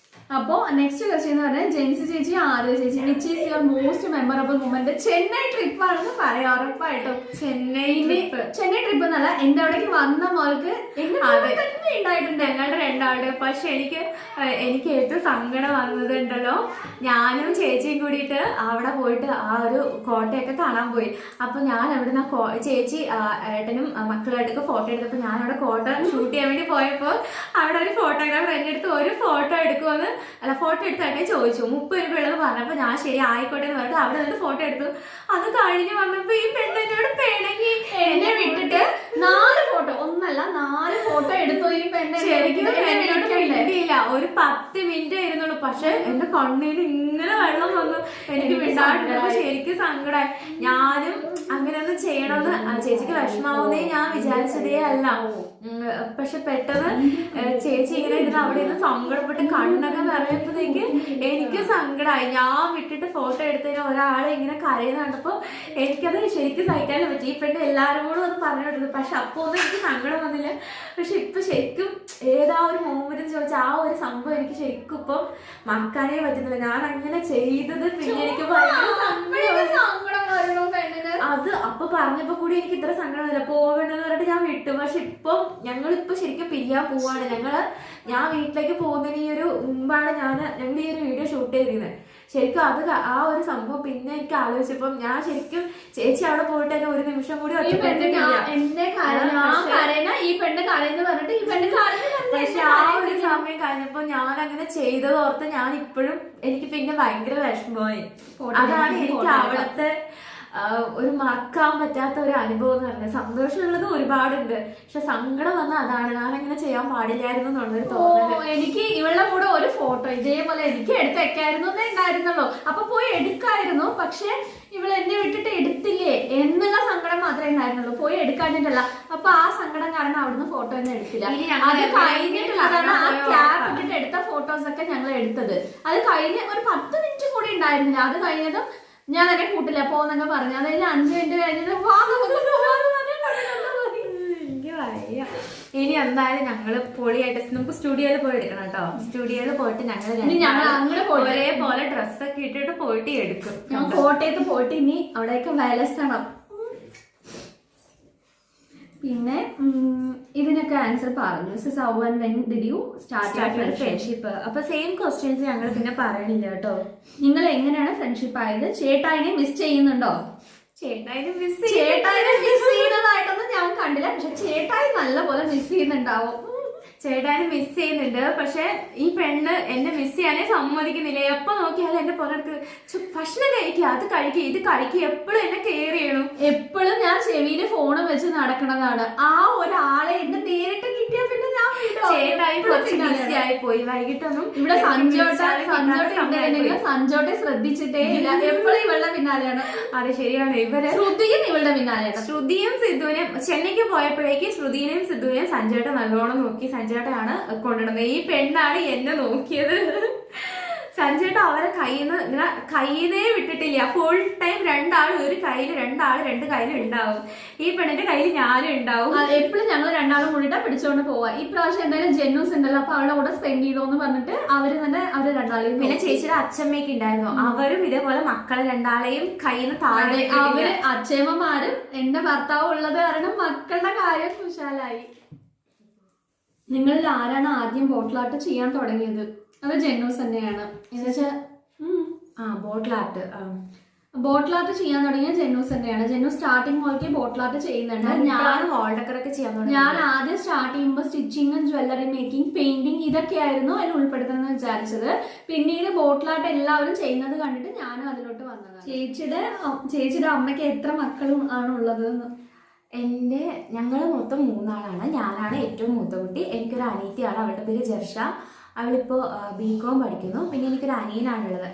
അപ്പോ നെക്സ്റ്റ് ക്വസ്റ്റ്യൻ എന്ന് പറഞ്ഞാൽ ജെൻസി ചേച്ചി, ആര്യ ചേച്ചി, which is your most memorable moment? Chennai trip ആണെന്ന് പറയാം ഉറപ്പായിട്ടും. ചെന്നൈ ട്രിപ്പ് എന്നല്ല, എന്റെ അവിടേക്ക് വന്ന മോൾക്ക് തന്നെ ഉണ്ടായിട്ടുണ്ട് ഞങ്ങളുടെ 2 പക്ഷെ എനിക്ക് ഏറ്റവും സങ്കടം വന്നത് ഉണ്ടല്ലോ, ഞാനും ചേച്ചിയും കൂടിയിട്ട് അവിടെ പോയിട്ട് ആ ഒരു കോട്ടയൊക്കെ കാണാൻ പോയി. അപ്പൊ ഞാൻ അവിടുന്ന് ചേച്ചി ഏട്ടനും മക്കളുമായിട്ടൊക്കെ ഫോട്ടോ എടുത്തപ്പോ ഞാൻ അവിടെ കോട്ട ഷൂട്ട് ചെയ്യാൻ വേണ്ടി പോയപ്പോ അവിടെ ഒരു ഫോട്ടോഗ്രാഫർ എന്റെ അടുത്ത് ഒരു ഫോട്ടോ എടുക്കുമെന്ന് ഫോട്ടോ എടുത്തായിട്ടേ ചോദിച്ചു. 30 രൂപ ഉള്ളത് പറഞ്ഞപ്പോ ഞാൻ ശരി ആയിക്കോട്ടെ എന്ന് പറഞ്ഞിട്ട് അവിടെ നിന്ന് ഫോട്ടോ എടുത്തു. അത് കഴിഞ്ഞ് വന്നപ്പോ ഈ പെണ്ണിനോട് പിണങ്ങി എന്നെ വിട്ടിട്ട് 4 ഫോട്ടോ, ഒന്നല്ല 4 ഫോട്ടോ എടുത്തു. ഈ പെണ്ണ് ശരിക്കും എന്നോട് മിണ്ടിയില്ല. ഒരു 10 മിനിറ്റ് ആയിരുന്നുള്ളൂ. പക്ഷെ എന്റെ കണ്ണിന് ഇങ്ങനെ വെള്ളം വന്നു. എനിക്ക് മിണ്ടാണ്ടിരുന്നപ്പോ ശരിക്കും സങ്കടമായി. ഞാനും അങ്ങനെയൊന്നും ചെയ്യണമെന്ന് ചേച്ചിക്ക് വിഷമാവുന്നേ ഞാൻ വിചാരിച്ചതേ അല്ല. പക്ഷെ പെട്ടെന്ന് ചേച്ചി ഇങ്ങനെ ഇരുന്ന് അവിടെ ഇരുന്ന് സങ്കടപ്പെട്ട് കണ്ണൊക്കെ നിറയപ്പോഴത്തേക്ക് എനിക്ക് സങ്കടമായി. ഞാൻ വിട്ടിട്ട് ഫോട്ടോ എടുത്തതിന് ഒരാളെ ഇങ്ങനെ കരയുന്ന കണ്ടപ്പോ എനിക്കത് ശരിക്കും സഹിക്കാനും പറ്റി. ഈ പെണ്ണ് എല്ലാവരോടും അത് പറഞ്ഞിട്ടുണ്ട്. പക്ഷെ അപ്പൊ ഒന്നും എനിക്ക് സങ്കടം വന്നില്ല. പക്ഷെ ഇപ്പൊ ശരിക്കും ഏതാ ഒരു മോമെന്റ് ചോദിച്ചാൽ ആ ഒരു സംഭവം എനിക്ക് ശരിക്കും ഇപ്പം മറക്കാനേ പറ്റുന്നില്ല. ഞാൻ അങ്ങനെ ചെയ്തത് പിന്നെ എനിക്ക് സങ്കടം വരണോ പെണ്ണിന്? അത് അപ്പൊ പറഞ്ഞപ്പോ കൂടി എനിക്ക് ഇത്ര സങ്കടമില്ല. പോകണ്ടെന്ന് പറഞ്ഞിട്ട് ഞാൻ വിട്ടു. പക്ഷെ ഞങ്ങളിപ്പോ ശരിക്കും പിരിയാൻ പോവാണ്. ഞാൻ വീട്ടിലേക്ക് പോകുന്നതിന് ഈ ഒരു മുമ്പാണ് ഞങ്ങൾ ഈ ഒരു വീഡിയോ ഷൂട്ട് ചെയ്തിരുന്നത്. ശരിക്കും ആ ഒരു സംഭവം പിന്നെ എനിക്ക് ആലോചിച്ചപ്പം ഞാൻ ശരിക്കും ചേച്ചി അവിടെ പോയിട്ട് തന്നെ ഒരു നിമിഷം കൂടി പക്ഷെ ആ ഒരു സമയം കഴിഞ്ഞപ്പോ ഞാൻ അങ്ങനെ ചെയ്തത് ഓർത്ത് ഞാൻ ഇപ്പോഴും എനിക്ക് പിന്നെ ഭയങ്കര വിഷമമായി. അതാണ് എനിക്ക് അവിടുത്തെ ഒരു മറക്കാൻ പറ്റാത്ത ഒരു അനുഭവം എന്ന് പറഞ്ഞത്. സന്തോഷമുള്ളത് ഒരുപാടുണ്ട്, പക്ഷെ സങ്കടം വന്ന അതാണ് ഞാനങ്ങനെ ചെയ്യാൻ പാടില്ലായിരുന്നു എന്നുള്ളൊരു തോന്നല്. എനിക്ക് ഇവളുടെ കൂടെ ഒരു ഫോട്ടോ ഇതേപോലെ എനിക്ക് എടുത്ത് വെക്കായിരുന്നു എന്നേ ഉണ്ടായിരുന്നുള്ളൂ. അപ്പൊ പോയി എടുക്കായിരുന്നു. പക്ഷെ ഇവള് എന്നെ വിട്ടിട്ട് എടുത്തില്ലേ എന്നുള്ള സങ്കടം മാത്രമേ ഉണ്ടായിരുന്നുള്ളൂ, പോയി എടുക്കാഞ്ഞിട്ടല്ല. അപ്പൊ ആ സങ്കടം കാരണം അവിടുന്ന് ഫോട്ടോ ഒന്നും എടുത്തില്ല. അത് കഴിഞ്ഞിട്ടുള്ളതാണ് ആ ക്യാബ് ഇട്ടിട്ട് എടുത്ത ഫോട്ടോസ് ഒക്കെ ഞങ്ങൾ എടുത്തത്. അത് കഴിഞ്ഞ് ഒരു 10 മിനിറ്റ് കൂടി ഉണ്ടായിരുന്നില്ല. അത് കഴിഞ്ഞതും ഞാൻ തന്നെ കൂട്ടില്ല പോന്നൊക്കെ പറഞ്ഞു. അതായത് 5 മിനിറ്റ് കഴിഞ്ഞത് ഇനി എന്തായാലും ഞങ്ങള് പൊളിയായിട്ട് നമുക്ക് സ്റ്റുഡിയോയിൽ പോയി എടുക്കണം കേട്ടോ. സ്റ്റുഡിയോയിൽ പോയിട്ട് ഞങ്ങൾ ഒരേപോലെ ഡ്രസ്സൊക്കെ ഇട്ടിട്ട് പോയിട്ട് എടുക്കും. ഞാൻ കോട്ടയത്ത് പോയിട്ട് ഇനി അവിടെയൊക്കെ വിലസണം. പിന്നെ ഇതിനൊക്കെ ആൻസർ പറഞ്ഞു. ഫ്രണ്ട്ഷിപ്പ് അപ്പൊ സെയിം ക്വസ്റ്റ്യൻസ് ഞങ്ങൾ പിന്നെ പറയണില്ല കേട്ടോ. നിങ്ങൾ എങ്ങനെയാണ് ഫ്രണ്ട്ഷിപ്പ് ആയത്? ചേട്ടായിനെ മിസ് ചെയ്യുന്നുണ്ടോ? ചേട്ടായിനെ മിസ് ചെയ്യുന്നതായിട്ടൊന്നും ഞാൻ കണ്ടില്ല. പക്ഷെ ചേട്ടായി നല്ല പോലെ മിസ് ചെയ്യുന്നുണ്ടാവും. ചേട്ടായിനെ മിസ് ചെയ്യുന്നുണ്ട്. പക്ഷെ ഈ പെണ്ണ് എന്നെ മിസ് ചെയ്യാനേ സമ്മതിക്കുന്നില്ല. എപ്പൊ നോക്കിയാലും എന്റെ പുറത്ത് ഭക്ഷണം കഴിക്കുക, അത് കഴിക്കുക, ഇത് കഴിക്കുക, എപ്പോഴും എന്നെ കെയർ ചെയ്യണം. എപ്പോഴും ഞാൻ ചെവിയില് ഫോണും വെച്ച് നടക്കണതാണ്. ആ ഒരാളെ എന്നെ നേരിട്ട് കിട്ടിയാ പിന്നെ ഞാൻ ചേട്ടായി കുറച്ച് ബിസി ആയി പോയി. വൈകിട്ടൊന്നും ഇവിടെ സഞ്ജോട്ടെ ശ്രദ്ധിച്ചിട്ടേ ഇല്ല, എപ്പോഴും ഇവളുടെ പിന്നാലെയാണ്. അത് ശരിയാണ്. ഇവര് ശ്രുതിയും ഇവളുടെ പിന്നാലെയാണ്. ശ്രുതിയും സിദ്ധുവിനെയും ചെന്നൈക്ക് പോയപ്പോഴേക്ക് ശ്രുതിനെയും സിദ്ധുവിനെയും സഞ്ജോട്ടെ നല്ലോണം നോക്കി. സഞ്ജോട്ടയാണ് കൊണ്ടുവന്നത്. ഈ പെണ്ണാണ് എന്നെ നോക്കിയത്. സഞ്ജേട്ട അവരെ കയ്യിന്നേ വിട്ടിട്ടില്ല. ഫുൾ ടൈം രണ്ടാളും ഒരു കയ്യില് രണ്ട് കയ്യിലും ഉണ്ടാവും. ഈ പെണ്ണിന്റെ കയ്യിൽ ഞാനും ഉണ്ടാവും. എപ്പോഴും ഞങ്ങൾ രണ്ടാളും കൂടിയിട്ടാ പിടിച്ചോണ്ട് പോവാ. ഈ പ്രാവശ്യം എന്തായാലും ജെന്നൂസ് ഉണ്ടല്ലോ, അപ്പൊ അവളുടെ കൂടെ സ്പെൻഡ് ചെയ്തോന്ന് പറഞ്ഞിട്ട് അവര് രണ്ടാളെയും. പിന്നെ ചേച്ചിയുടെ അച്ഛമ്മയൊക്കെ ഉണ്ടായിരുന്നു. അവരും ഇതേപോലെ മക്കളെ രണ്ടാളെയും കയ്യിൽ നിന്ന് താഴെ. അവര് അച്ഛമ്മമാരും എന്റെ ഭർത്താവും ഉള്ളത് കാരണം മക്കളുടെ കാര്യം കുശാലായി. നിങ്ങളിൽ ആരാണ് ആദ്യം ബോട്ടിലാട്ട് ചെയ്യാൻ തുടങ്ങിയത്? അത് ജെന്നൂസ് തന്നെയാണ്. ബോട്ടിലാട്ട് ചെയ്യാൻ തുടങ്ങിയ ജെന്നൂസ് തന്നെയാണ്. ജെന്നൂസ് സ്റ്റാർട്ടിങ് മുതൽക്ക് ബോട്ടിലാട്ട് ചെയ്യുന്നുണ്ട്. ഞാൻ ആദ്യം സ്റ്റാർട്ട് ചെയ്യുമ്പോൾ സ്റ്റിച്ചിങ്ങും ജ്വല്ലറി മേക്കിംഗ്, പെയിന്റിങ് ഇതൊക്കെയായിരുന്നു അതിൽ ഉൾപ്പെടുത്തുന്നത് വിചാരിച്ചത്. പിന്നീട് ബോട്ടിലാട്ട് എല്ലാവരും ചെയ്യുന്നത് കണ്ടിട്ട് ഞാനും അതിലോട്ട് വന്നതാണ്. ചേച്ചിയുടെ അമ്മയ്ക്ക് എത്ര മക്കളും ആണുള്ളത്? ഞങ്ങള് മൊത്തം 3 ആളാണ്. ഞാനാണ് ഏറ്റവും മൂത്ത കുട്ടി. എനിക്കൊരു അനിയത്തിയാണ്, അവളുടെ പേര് ജർഷ. അവളിപ്പോൾ BCom പഠിക്കുന്നു. പിന്നെ എനിക്കൊരു അനിയനാണുള്ളത്,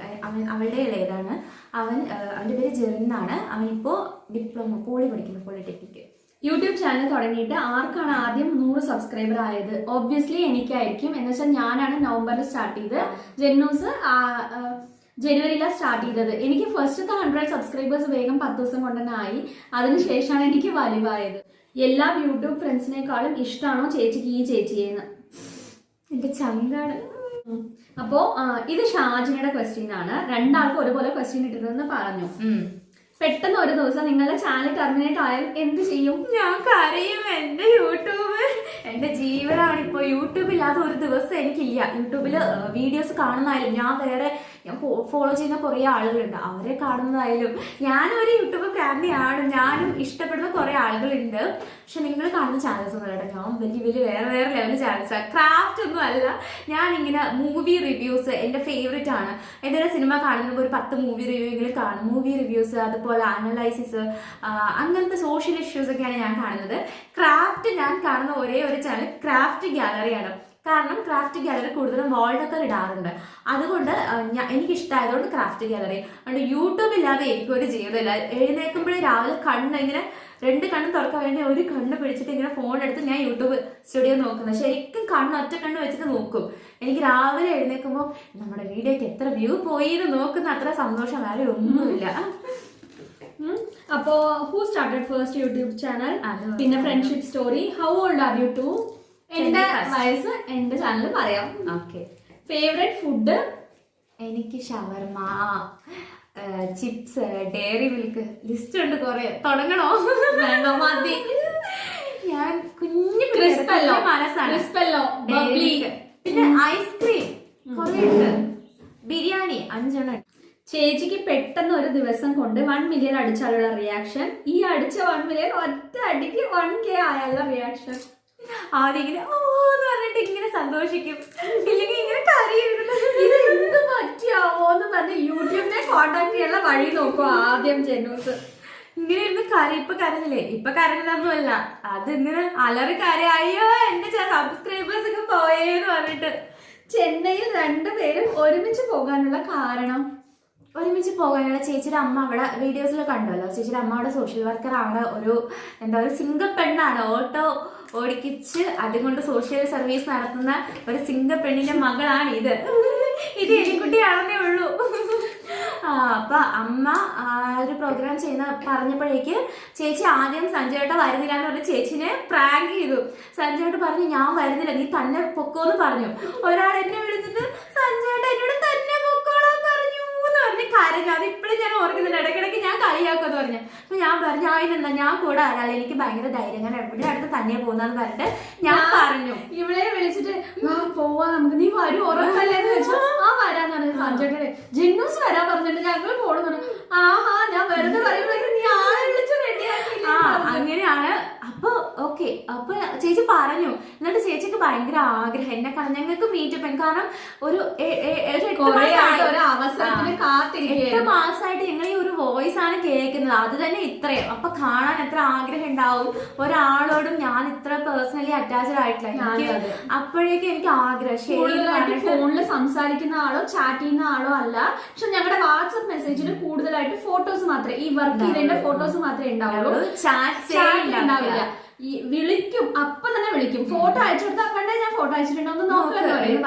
അവളുടെ ഇളയതാണ്. അവൻ്റെ പേര് ജെറിനാണ്. അവനിപ്പോൾ ഡിപ്ലോമ പോളി പഠിക്കുന്നു, പോളിടെക്നിക്ക്. യൂട്യൂബ് ചാനൽ തുടങ്ങിയിട്ട് ആർക്കാണ് ആദ്യം 100 സബ്സ്ക്രൈബർ ആയത്? ഒബ്വിയസ്ലി എനിക്കായിരിക്കും. എന്ന് വെച്ചാൽ ഞാനാണ് നവംബറിൽ സ്റ്റാർട്ട് ചെയ്തത്. ജെന്നൂസ് ജനുവരിയിലാണ് സ്റ്റാർട്ട് ചെയ്തത്. എനിക്ക് ഫസ്റ്റത്തെ 100 സബ്സ്ക്രൈബേഴ്സ് വേഗം 10 ദിവസം കൊണ്ട് തന്നെ ആയി. അതിനുശേഷമാണ് എനിക്ക് വലിവായത്. എല്ലാ യൂട്യൂബ് ഫ്രണ്ട്സിനേക്കാളും ഇഷ്ടമാണോ ചേച്ചിക്ക് ഈ ചേച്ചിയെന്ന്? എന്റെ ചങ്കാണ്. അപ്പോ ഇത് ഷാജിനയുടെ ക്വസ്റ്റ്യൻ ആണ്. രണ്ടാൾക്കും ഒരുപോലെ ക്വസ്റ്റ്യൻ ഇട്ടിരുന്നെന്ന് പറഞ്ഞു. പെട്ടെന്ന് ഒരു ദിവസം നിങ്ങളുടെ ചാനൽ ടെർമിനേറ്റ് ആയാൽ എന്ത് ചെയ്യും? ഞാൻ കരയും. എന്റെ യൂട്യൂബ് എന്റെ ജീവനാണ്. ഇപ്പൊ യൂട്യൂബ് ഇല്ലാത്ത ഒരു ദിവസം എനിക്കില്ല. യൂട്യൂബില് വീഡിയോസ് കാണുന്നതായാലും ഞാൻ ഫോളോ ചെയ്യുന്ന കുറെ ആളുകളുണ്ട്, അവരെ കാണുന്നതായാലും ഞാനും ഒരു യൂട്യൂബ് ഫാമിലിയാണ്. ഞാനും ഇഷ്ടപ്പെടുന്ന കുറെ ആളുകളുണ്ട്. പക്ഷെ നിങ്ങൾ കാണുന്ന ചാനൽസ് ഒന്നും അല്ല. ഞാൻ വലിയ വേറെ ലെവൽ ചാനൽസാണ്. ക്രാഫ്റ്റ് ഒന്നും അല്ല. ഞാനിങ്ങനെ മൂവി റിവ്യൂസ് എന്റെ ഫേവറേറ്റ് ആണ്. എന്തെങ്കിലും സിനിമ കാണുമ്പോൾ ഒരു 10 മൂവി റിവ്യൂകൾ കാണും. മൂവി റിവ്യൂസ്, അതുപോലെ അനലൈസിസ്, അങ്ങനത്തെ സോഷ്യൽ ഇഷ്യൂസ് ഒക്കെയാണ് ഞാൻ കാണുന്നത്. ക്രാഫ്റ്റ് ഞാൻ കാണുന്ന ഒരേ ഒരു ചാനൽ ക്രാഫ്റ്റ് ഗാലറിയാണ്. കാരണം ക്രാഫ്റ്റ് ഗാലറി കൂടുതലും വാൾഡൊക്കെ ഇടാറുണ്ട്. അതുകൊണ്ട് എനിക്കിഷ്ടമായതുകൊണ്ട് ക്രാഫ്റ്റ് ഗാലറി. അതുകൊണ്ട് യൂട്യൂബ് ഇല്ലാതെ എനിക്കൊരു ജീവിതമില്ല. എഴുന്നേൽക്കുമ്പോഴേ രാവിലെ ഇങ്ങനെ 2 കണ്ണും തുറക്കാൻ വേണ്ടി ഒരു കണ്ണ് പിടിച്ചിട്ട് ഇങ്ങനെ ഫോൺ എടുത്ത് ഞാൻ യൂട്യൂബ് സ്റ്റുഡിയോ നോക്കുന്നത്. ശരിക്കും ഒറ്റ കണ്ണ് വെച്ചിട്ട് നോക്കും. എനിക്ക് രാവിലെ എഴുന്നേൽക്കുമ്പോൾ നമ്മുടെ വീഡിയോക്ക് എത്ര വ്യൂ പോയി എന്ന് നോക്കുന്ന അത്ര സന്തോഷം വേറെ ഒന്നുമില്ല. അപ്പോ who started first YouTube channel? പിന്നെ friendship story. How old are you two? എന്റെ വയസ്സ് എന്റെ ചാനൽ പറയാം. ഓക്കെ. Favourite food? എനിക്ക് shawarma, chips, Dairy Milk, list ഉണ്ട് കുറെ. തുടങ്ങണോ? മതി. ഞാൻ കുഞ്ഞു മനസ്സാണ്. പിന്നെ ഐസ്ക്രീം കുറെ ഉണ്ട്. ബിരിയാണി 5 എണ്ണം. ചേച്ചിക്ക് പെട്ടെന്ന് ഒരു ദിവസം കൊണ്ട് 1 മില്യൺ അടിച്ചാലുള്ള റിയാക്ഷൻ? ഈ അടിച്ച 1 മില്യൺ ഒറ്റ അടിക്ക് 1K ആയാലുള്ള റിയാക്ഷൻ? ആദ്യം ഇങ്ങനെ ഓന്ന് പറഞ്ഞിട്ട് ഇങ്ങനെ സന്തോഷിക്കും, ഇല്ലെങ്കിൽ ഇങ്ങനെ കരയും. ഇത് എന്ത് പറ്റിയാവോ എന്ന് പറഞ്ഞ് യൂട്യൂബിനെ കോണ്ടാക്ട് ചെയ്യാനുള്ള വഴി നോക്കും ആദ്യം ജെന്നൂസ്. ഇങ്ങനെ ഇരുന്ന് ഇപ്പൊ കരഞ്ഞില്ലേ? ഇപ്പൊ കരഞ്ഞതൊന്നുമല്ല, അത് ഇങ്ങനെ അലറി കരയോ എന്റെ സബ്സ്ക്രൈബേഴ്സ് ഒക്കെ പോയേന്ന് പറഞ്ഞിട്ട്. ചെന്നൈയിൽ 2 പേരും ഒരുമിച്ച് പോകാനുള്ള കാരണം? ഒരുമിച്ച് പോകാനുള്ള ചേച്ചിയുടെ അമ്മ അവിടെ വീഡിയോസിൽ കണ്ടല്ലോ. ചേച്ചിയുടെ അമ്മ അവിടെ സോഷ്യൽ വർക്കർ ആണ്. ഒരു സിംഗിൾ പെണ്ണാണ്. ഓട്ടോ ഓടിക്കിച്ച് അതുകൊണ്ട് സോഷ്യൽ സർവീസ് നടത്തുന്ന ഒരു സിംഗിൾ പെണ്ണിന്റെ മകളാണ് ഇത്. എലിക്കുട്ടിയാണെന്നേ ഉള്ളൂ. അപ്പൊ അമ്മ ഒരു പ്രോഗ്രാം പറഞ്ഞപ്പോഴേക്ക് ചേച്ചി ആദ്യം സഞ്ജയേട്ട വരുന്നില്ല എന്ന് പറഞ്ഞ് ചേച്ചിനെ പ്രാങ്ക് ചെയ്തു. സഞ്ജയേട്ട പറഞ്ഞു ഞാൻ വരുന്നില്ല, നീ തന്നെ പൊക്കോന്ന് പറഞ്ഞു. ഒരാൾ എന്നെ വിളിച്ചിട്ട് സഞ്ജയേട്ട എന്നോട് തന്നെ പൊക്കോളാൻ പറഞ്ഞു എന്ന് പറഞ്ഞ് കരഞ്ഞു. അത് ഇപ്പോഴും ഞാൻ ഓർക്കുന്നുണ്ട്. ഇടയ്ക്കിടയ്ക്ക് ഞാൻ കളിയാക്കുമെന്ന് പറഞ്ഞു. അപ്പൊ ഞാൻ പറഞ്ഞു അതിനെന്താ, ഞാൻ കൂടെ വരാം, എനിക്ക് ഭയങ്കര ധൈര്യം, ഞാൻ എവിടെ അടുത്ത് തന്നെ പോകുന്നതെന്ന് പറഞ്ഞിട്ട് ഞാൻ പറഞ്ഞു. ഇവളെ വിളിച്ചിട്ട് പോവാ നമുക്ക്, നീ വരും ഉറപ്പല്ലേന്ന് വെച്ചു. വരാന്ന് പറഞ്ഞു. സഞ്ജയേട്ടനെ ജെന്നൂസ് വരാൻ പറഞ്ഞിട്ട് ഞങ്ങള് പോണെന്ന് പറഞ്ഞു. ആഹാ, ഞാൻ വെറുതെ പറയുമ്പോഴേക്കും നീ ആളെ വിളിച്ചു റെഡിയാക്കി. അങ്ങനെയാണ്. അപ്പൊ ഓക്കെ, അപ്പൊ ചേച്ചി പറഞ്ഞു. എന്നിട്ട് ചേച്ചിക്ക് ഭയങ്കര ആഗ്രഹം എന്നെ കാണാൻ, ഞങ്ങൾക്ക് മീറ്റപ്പ്. കാരണം ഒരു 8 മാസമായിട്ട് ഞങ്ങൾ ഈ ഒരു വോയിസ് ആണ് കേൾക്കുന്നത്, അത് തന്നെ ഇത്രയും. അപ്പൊ കാണാൻ എത്ര ആഗ്രഹം ഉണ്ടാവും. ഒരാളോടും ഞാൻ ഇത്ര പേഴ്സണലി അറ്റാച്ച്ഡ് ആയിട്ടില്ല. അപ്പോഴേക്കും എനിക്ക് ആഗ്രഹം ഫോണിൽ സംസാരിക്കുന്ന ആളോ ചാറ്റ് ചെയ്യുന്ന ആളോ അല്ല. പക്ഷെ ഞങ്ങളുടെ വാട്സ്ആപ്പ് മെസ്സേജിൽ കൂടുതലായിട്ട് ഫോട്ടോസ് മാത്രമേ, ഈ വർക്ക് ചെയ്തതിന്റെ ഫോട്ടോസ് മാത്രമേ ഉണ്ടാവുള്ളൂ. ചാറ്റ് ഉണ്ടാവില്ല. ഈ വിളിക്കും, അപ്പൊ തന്നെ വിളിക്കും. ഫോട്ടോ അയച്ചു കൊടുത്താൽ കണ്ടേ ഞാൻ ഫോട്ടോ അയച്ചിട്ടുണ്ടോ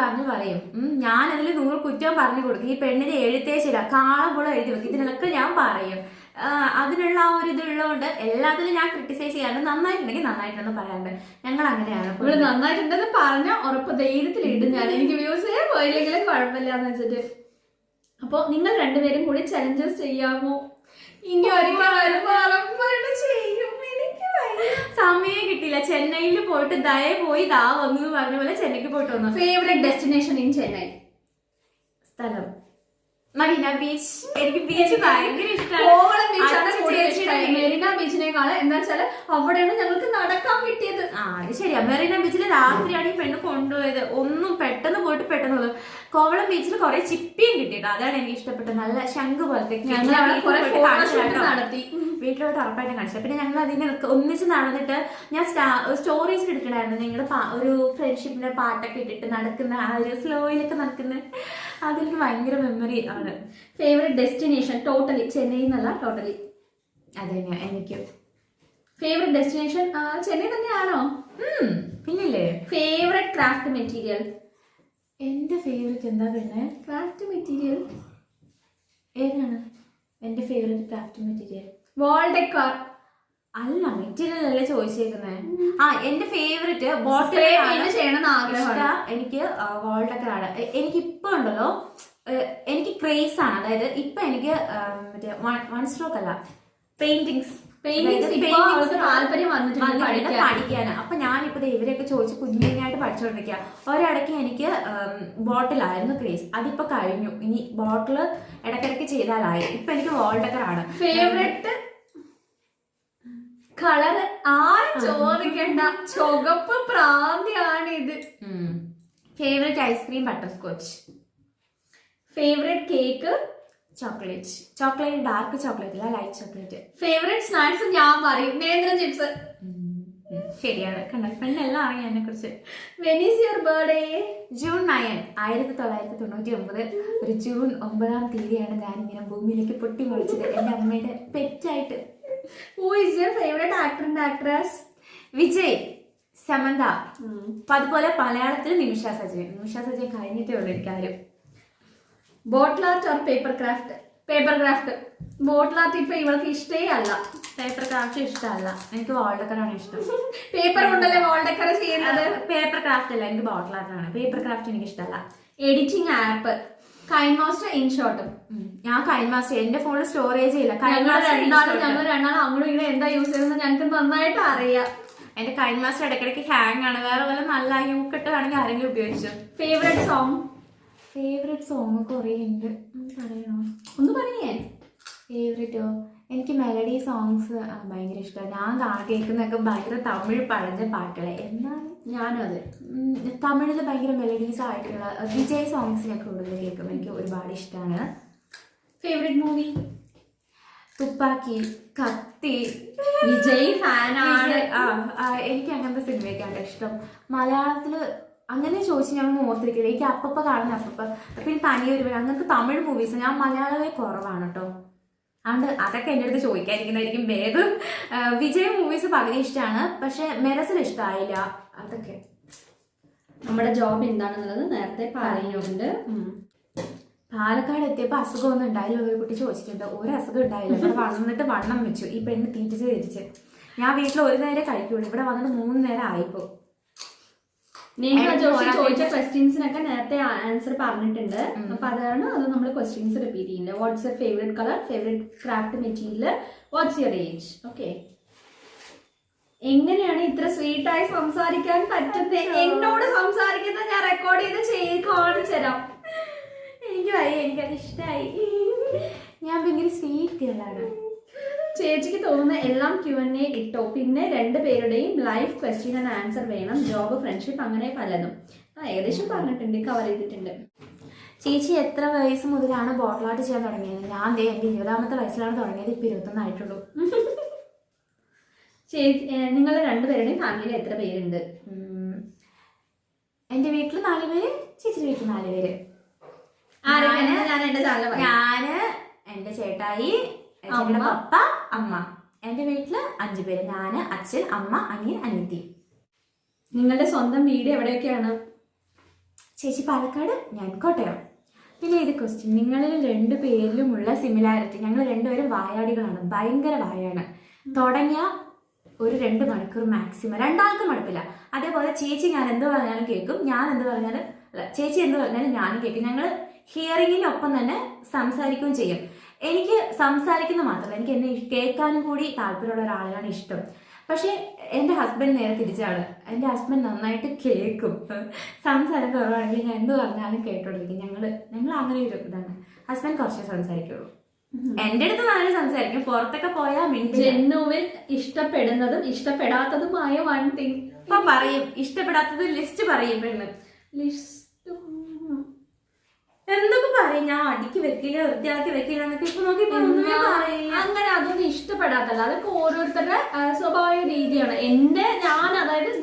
പറഞ്ഞു പറയും. ഞാൻ അതിൽ 100 കുറ്റവും പറഞ്ഞു കൊടുക്കും. ഈ പെണ്ണിന് എഴുത്തേച്ചില്ല, കാളംകുളം എഴുതി വെക്കും. ഇതിനൊക്കെ ഞാൻ പറയും. അതിനുള്ള ആ ഒരു ഇതുള്ളതുകൊണ്ട് എല്ലാത്തിലും ഞാൻ ക്രിട്ടിസൈസ് ചെയ്യാണ്ട് നന്നായിട്ടുണ്ടെങ്കിൽ നന്നായിട്ടുണ്ടെന്ന് പറയാണ്ട് ഞങ്ങൾ അങ്ങനെയാണ്. ഇവിടെ നന്നായിട്ടുണ്ടെന്ന് പറഞ്ഞ ഉറപ്പ് ധൈര്യത്തിൽ ഇടും ഞാൻ. എനിക്ക് വ്യൂസേ പോയില്ലെങ്കിലും കുഴപ്പമില്ലാന്ന് വെച്ചിട്ട്. അപ്പൊ നിങ്ങൾ രണ്ടുപേരും കൂടി ചലഞ്ചസ് ചെയ്യാമോ? ഇനി ചെയ്യും. സമയം കിട്ടിയില്ല. ചെന്നൈയിൽ പോയിട്ട് ദയ പോയി ദാ വന്നു പറഞ്ഞ പോലെ ചെന്നൈക്ക് പോയിട്ട് വന്നു. Favourite destination in Chennai? സ്ഥലം മറീന ബീച്ച്. എനിക്ക് ബീച്ച് ഭയങ്കര ഇഷ്ടമാണ്. മെറീന ബീച്ചിനേക്കാള് എന്താ വെച്ചാല് അവിടെയാണ് ഞങ്ങൾക്ക് നടക്കാൻ കിട്ടിയത്. അത് ശരിയാ. മെറീന ബീച്ചിൽ രാത്രിയാണ് ഈ പെണ്ണ് കൊണ്ടുപോയത്. ഒന്നും പെട്ടെന്ന് പോയിട്ട് പെട്ടെന്ന് പോകും. കോവളം ബീച്ചിൽ കുറെ ചിപ്പിയും കിട്ടിയിട്ട് അതാണ് എനിക്ക് ഇഷ്ടപ്പെട്ടത്. നല്ല ശംഖ് പോലത്തെ നടത്തി വീട്ടിലോട്ട് ഉറപ്പായിട്ട് കാണിച്ചത്. പിന്നെ ഞങ്ങൾ അതിന് ഒന്നിച്ച് നടന്നിട്ട് ഞാൻ സ്റ്റോറീസ് ഇട്ടിട്ടുണ്ടായിരുന്നു. ഞങ്ങളുടെ ഒരു ഫ്രണ്ട്ഷിപ്പിന്റെ പാട്ടൊക്കെ ഇട്ടിട്ട് നടക്കുന്ന ആ ഒരു സ്ലോയിലൊക്കെ നടക്കുന്ന, അതെനിക്ക് ഭയങ്കര മെമ്മറി ആണ്. ഫേവറേറ്റ് ഡെസ്റ്റിനേഷൻ ടോട്ടലി ചെന്നൈ എന്നല്ല, ടോട്ടലി അതെ എനിക്ക് ഫേവറേറ്റ് ഡെസ്റ്റിനേഷൻ ചെന്നൈ തന്നെയാണോ? പിന്നില്ലേ. Favourite craft material? എന്റെ ഫേവറേറ്റ് എന്താ പിന്നെ ക്രാഫ്റ്റ് മെറ്റീരിയൽ ഏതാണ്? എന്റെ favourite craft material wall decor അല്ല, മെറ്റീരിയൽ അല്ലേ ചോദിച്ചേക്കുന്നത്. എന്റെ ഫേവറേറ്റ് ബോട്ടിൽ ചെയ്യണമെന്ന് ആഗ്രഹം എനിക്ക് വാൾ ഡെക്കർ ആണ്. എനിക്കിപ്പോ ഉണ്ടല്ലോ, എനിക്ക് ക്രേസ് ആണ്. അതായത് ഇപ്പൊ എനിക്ക് മറ്റേ 1 സ്ട്രോക്ക് അല്ല, പെയിന്റിങ്സ് പഠിക്കാനാ. അപ്പൊ ഞാനിപ്പോ ഇവരെയൊക്കെ ചോദിച്ച് കുഞ്ഞിനായിട്ട് പഠിച്ചുകൊണ്ടിരിക്കുക. ഒരിടയ്ക്ക് എനിക്ക് ബോട്ടിലായിരുന്നു ക്രേസ്, അതിപ്പോ കഴിഞ്ഞു. ഇനി ബോട്ടില് ഇടയ്ക്കിടയ്ക്ക് ചെയ്താലായി. ഇപ്പൊ എനിക്ക് വാൾ ഡെക്കർ ആണ് ഫേവറേറ്റ് കളർ. ആരും ചോദിക്കണ്ട, ചുവപ്പ് പ്രാന്തിയാണ് ഇത്. Favourite ice cream butter scotch. Favourite cake chocolate dark chocolate അല്ല, ലൈറ്റ് ചോക്ലേറ്റ്. ഫേവറേറ്റ് സ്നാക്സ് ഞാൻ പറയും നേന്ത്രൻ ചിപ്സ്. ശരിയാണ്, കണ്ട പെണ്ണെല്ലാം അറിയാം എന്നെ കുറിച്ച്. When is your birthday? June 9, 1999. ഒരു ജൂൺ 9-ാം തീയതിയാണ് ഞാൻ ഇങ്ങനെ ഭൂമിയിലേക്ക് പൊട്ടി മുളിച്ചത്, എന്റെ അമ്മയുടെ പെറ്റായിട്ട്. Who is your favorite actor and actress? Vijay, Samantha. അതുപോലെ മലയാളത്തിൽ നിമിഷ സജയൻ. കഴിഞ്ഞിട്ടേ ഉള്ളൂ എനിക്കാരും. Bottle art or paper craft? Paper craft. Bottle art ഇപ്പൊ ഇവൾക്ക് ഇഷ്ടേ അല്ല. പേപ്പർ ക്രാഫ്റ്റ് ഇഷ്ടമല്ല, എനിക്ക് വാൾ ഡെക്കർ ആണ് ഇഷ്ടം. പേപ്പർ കൊണ്ടല്ലേ വാൾ ഡെക്കർ ചെയ്യുന്നത്. പേപ്പർ ക്രാഫ്റ്റ് അല്ല, എനിക്ക് ബോട്ടിൽ ആർട്ട് ആണ്. പേപ്പർ ക്രാഫ്റ്റ് എനിക്ക് ഇഷ്ടമല്ല. Editing app? കൈൻമാസ്റ്റർ, ഇൻഷോട്ടും? ഞാൻ കൈൻമാസ്റ്റർ. എന്റെ ഫോണിൽ സ്റ്റോറേജ് ഇല്ല. ഞങ്ങൾ രണ്ടാളും അങ്ങോട്ടും ഇങ്ങനെ എന്താ യൂസ് ചെയ്യുന്നത് ഞങ്ങൾക്ക് നന്നായിട്ട് അറിയാം. എന്റെ കൈൻമാസ്റ്റർ ഇടയ്ക്കിടയ്ക്ക് ഹാങ് ആണ്. വേറെ വല്ല നല്ല യൂക്കട്ട് ആണെങ്കിൽ ആരെങ്കിലും ഉപയോഗിച്ചു. Favourite song? ഫേവറേറ്റ് സോങ് കുറേ ഉണ്ട്, പറയണോ? ഒന്ന് പറയേ. ഫേവറേറ്റോ? എനിക്ക് മെലഡി സോങ്സ് ഭയങ്കര ഇഷ്ടമാണ്. ഞാൻ കേൾക്കുന്നതൊക്കെ ഭയങ്കര തമിഴ് പഴഞ്ഞ പാട്ടുകൾ. എന്നാൽ ഞാനും അതെ, തമിഴിൽ ഭയങ്കര മെലഡീസ് ആയിട്ടുള്ള വിജയ് സോങ്സ് ഞാൻ കൂടുതൽ കേൾക്കും. എനിക്ക് ഒരുപാട് ഇഷ്ടമാണ്. Favourite movie? തുപ്പാക്കി, കത്തി. വിജയ് ഫാനാണ്. എനിക്ക് അങ്ങനത്തെ സിനിമയൊക്കെയാണ് ഇഷ്ടം. മലയാളത്തില് അങ്ങനെ ചോദിച്ച് ഞാൻ ഓർത്തിരിക്കില്ല. എനിക്ക് അപ്പപ്പ കാണുന്ന പിന്നെ തനിയൊരു അങ്ങനത്തെ തമിഴ് മൂവീസ്. ഞാൻ മലയാളമേ കുറവാണ് കേട്ടോ. അതുകൊണ്ട് അതൊക്കെ എൻ്റെ അടുത്ത് ചോദിക്കാതിരിക്കുന്നതായിരിക്കും ഭേദം. വിജയ് മൂവീസ് പകുതി ഇഷ്ടമാണ്, പക്ഷെ മെറസിൽ ഇഷ്ടമായില്ല. അതൊക്കെ. നമ്മുടെ ജോബ് എന്താണെന്നുള്ളത് നേരത്തെ പറയുന്നുണ്ട്. പാലക്കാട് എത്തിയപ്പോൾ അസുഖമൊന്നും ഉണ്ടായില്ല. ഒരു കുട്ടി ചോദിച്ചിട്ടുണ്ട്. ഒരു അസുഖം ഉണ്ടായില്ല. ഇവിടെ വന്നിട്ട് വണ്ണം വെച്ചു. ഈ പെണ്ണ് തിരിച്ച് ഞാൻ വീട്ടിൽ ഒരു നേരം കഴിക്കുള്ളൂ. ഇവിടെ വന്നിട്ട് 3 നേരം ആയിപ്പോ. ചോദിച്ച ക്വസ്റ്റ്യൻസിനൊക്കെ നേരത്തെ ആൻസർ പറഞ്ഞിട്ടുണ്ട്. അപ്പൊ അതാണ് അത് നമ്മൾ ക്വസ്റ്റ്യൻസ് റിപ്പീറ്റ് ചെയ്യുന്നത്. What's your favourite colour, favourite craft material, what's your age. Okay. എങ്ങനെയാണ് ഇത്ര സ്വീറ്റ് ആയി സംസാരിക്കാൻ പറ്റുന്നത്? എന്നോട് സംസാരിക്കുന്നത് ഞാൻ റെക്കോർഡ് ചെയ്ത് കാണിച്ചു തരാം. എനിക്കത് ഇഷ്ടമായി. ഞാൻ ഭയങ്കര സ്വീറ്റ് ഗേളാണ്. ചേച്ചിക്ക് തോന്നുന്ന എല്ലാം Q&A ഇട്ടോ. പിന്നെ 2 പേരുടെയും ലൈഫ് ക്വസ്റ്റ്യൻ ആൻഡ് ആൻസർ വേണം. ജോബ്, ഫ്രണ്ട്ഷിപ്പ്, അങ്ങനെ പലതും. ഏകദേശം പറഞ്ഞിട്ടുണ്ട്, കവർ ചെയ്തിട്ടുണ്ട്. ചേച്ചി എത്ര വയസ്സ് മുതലാണ് ബോട്ടിൽ ആർട്ട് ചെയ്യാൻ തുടങ്ങിയത്? ഞാൻ എൻ്റെ 20ാമത്തെ വയസ്സിലാണ് തുടങ്ങിയത്. ഇപ്പം 21 ആയിട്ടുള്ളൂ. നിങ്ങളുടെ 2 പേരുടെയും ഫാമിലിയിൽ എത്ര പേരുണ്ട്? എൻ്റെ വീട്ടിൽ 4 പേര്, ചേച്ചിയുടെ വീട്ടിൽ 4 പേര്. ഞാന്, എന്റെ ചേട്ടായി, ചേട്ടന്റെ പപ്പ, അമ്മ. എന്റെ വീട്ടില് 5 പേര്. ഞാന്, അച്ഛൻ, അമ്മ, അനിയൻ, അനിയത്തി. നിങ്ങളുടെ സ്വന്തം വീട് എവിടെയൊക്കെയാണ്? ചേച്ചി പാലക്കാട്, ഞാൻ കോട്ടയം. പിന്നെ ഇത് ക്വസ്റ്റ്യൻ, നിങ്ങളിൽ 2 പേരിലുമുള്ള സിമിലാരിറ്റി. ഞങ്ങൾ 2 പേരും വായാടികളാണ്, ഭയങ്കര വായാണ്. തുടങ്ങിയ ഒരു 2 മണിക്കൂർ മാക്സിമം, 2 ആൾക്കും മടുപ്പില്ല. അതേപോലെ ചേച്ചി ഞാൻ എന്ത് പറഞ്ഞാലും കേൾക്കും, ഞാൻ എന്ത് പറഞ്ഞാലും ചേച്ചി എന്ത് പറഞ്ഞാലും ഞാനും കേൾക്കും. ഞങ്ങൾ ഹിയറിങ്ങിനൊപ്പം തന്നെ സംസാരിക്കുകയും ചെയ്യും. എനിക്ക് സംസാരിക്കുന്ന മാത്രമല്ല, എനിക്ക് എന്നെ കേൾക്കാനും കൂടി താല്പര്യമുള്ള ഒരാളാണ് ഇഷ്ടം. പക്ഷെ എൻ്റെ ഹസ്ബൻഡ് നേരെ തിരിച്ചാണ്. എൻ്റെ ഹസ്ബൻഡ് നന്നായിട്ട് കേൾക്കും. സംസാരം കുറവാണെങ്കിൽ ഞാൻ എന്ത് പറഞ്ഞാലും കേട്ടോണ്ടിരിക്കും. ഞങ്ങൾ അങ്ങനെ ഒരു ഇതാണ്. ഹസ്ബൻഡ് കുറച്ചേ സംസാരിക്കുള്ളൂ. എന്റെ അടുത്ത് നല്ല സംസാരിക്കും, പുറത്തൊക്കെ പോയാൽ ജെന്നുവിൽ ഇഷ്ടപ്പെടുന്നതും ഇഷ്ടപ്പെടാത്തതുമായ 1 തിങ് ഇപ്പൊ പറയും. ഇഷ്ടപ്പെടാത്തത് ലിസ്റ്റ് പറയും. പെണ്ണ് എന്തൊക്കെ പറയും, ഞാൻ അടുക്കി വെക്കില്ല, വൃത്തിയാക്കി വെക്കില്ല എന്നൊക്കെ. ഇപ്പൊ നോക്കി അങ്ങനെ അതൊന്നും ഇഷ്ടപ്പെടാത്തല്ല. അതൊക്കെ ഓരോരുത്തരുടെ സ്വഭാവിക രീതിയാണ്.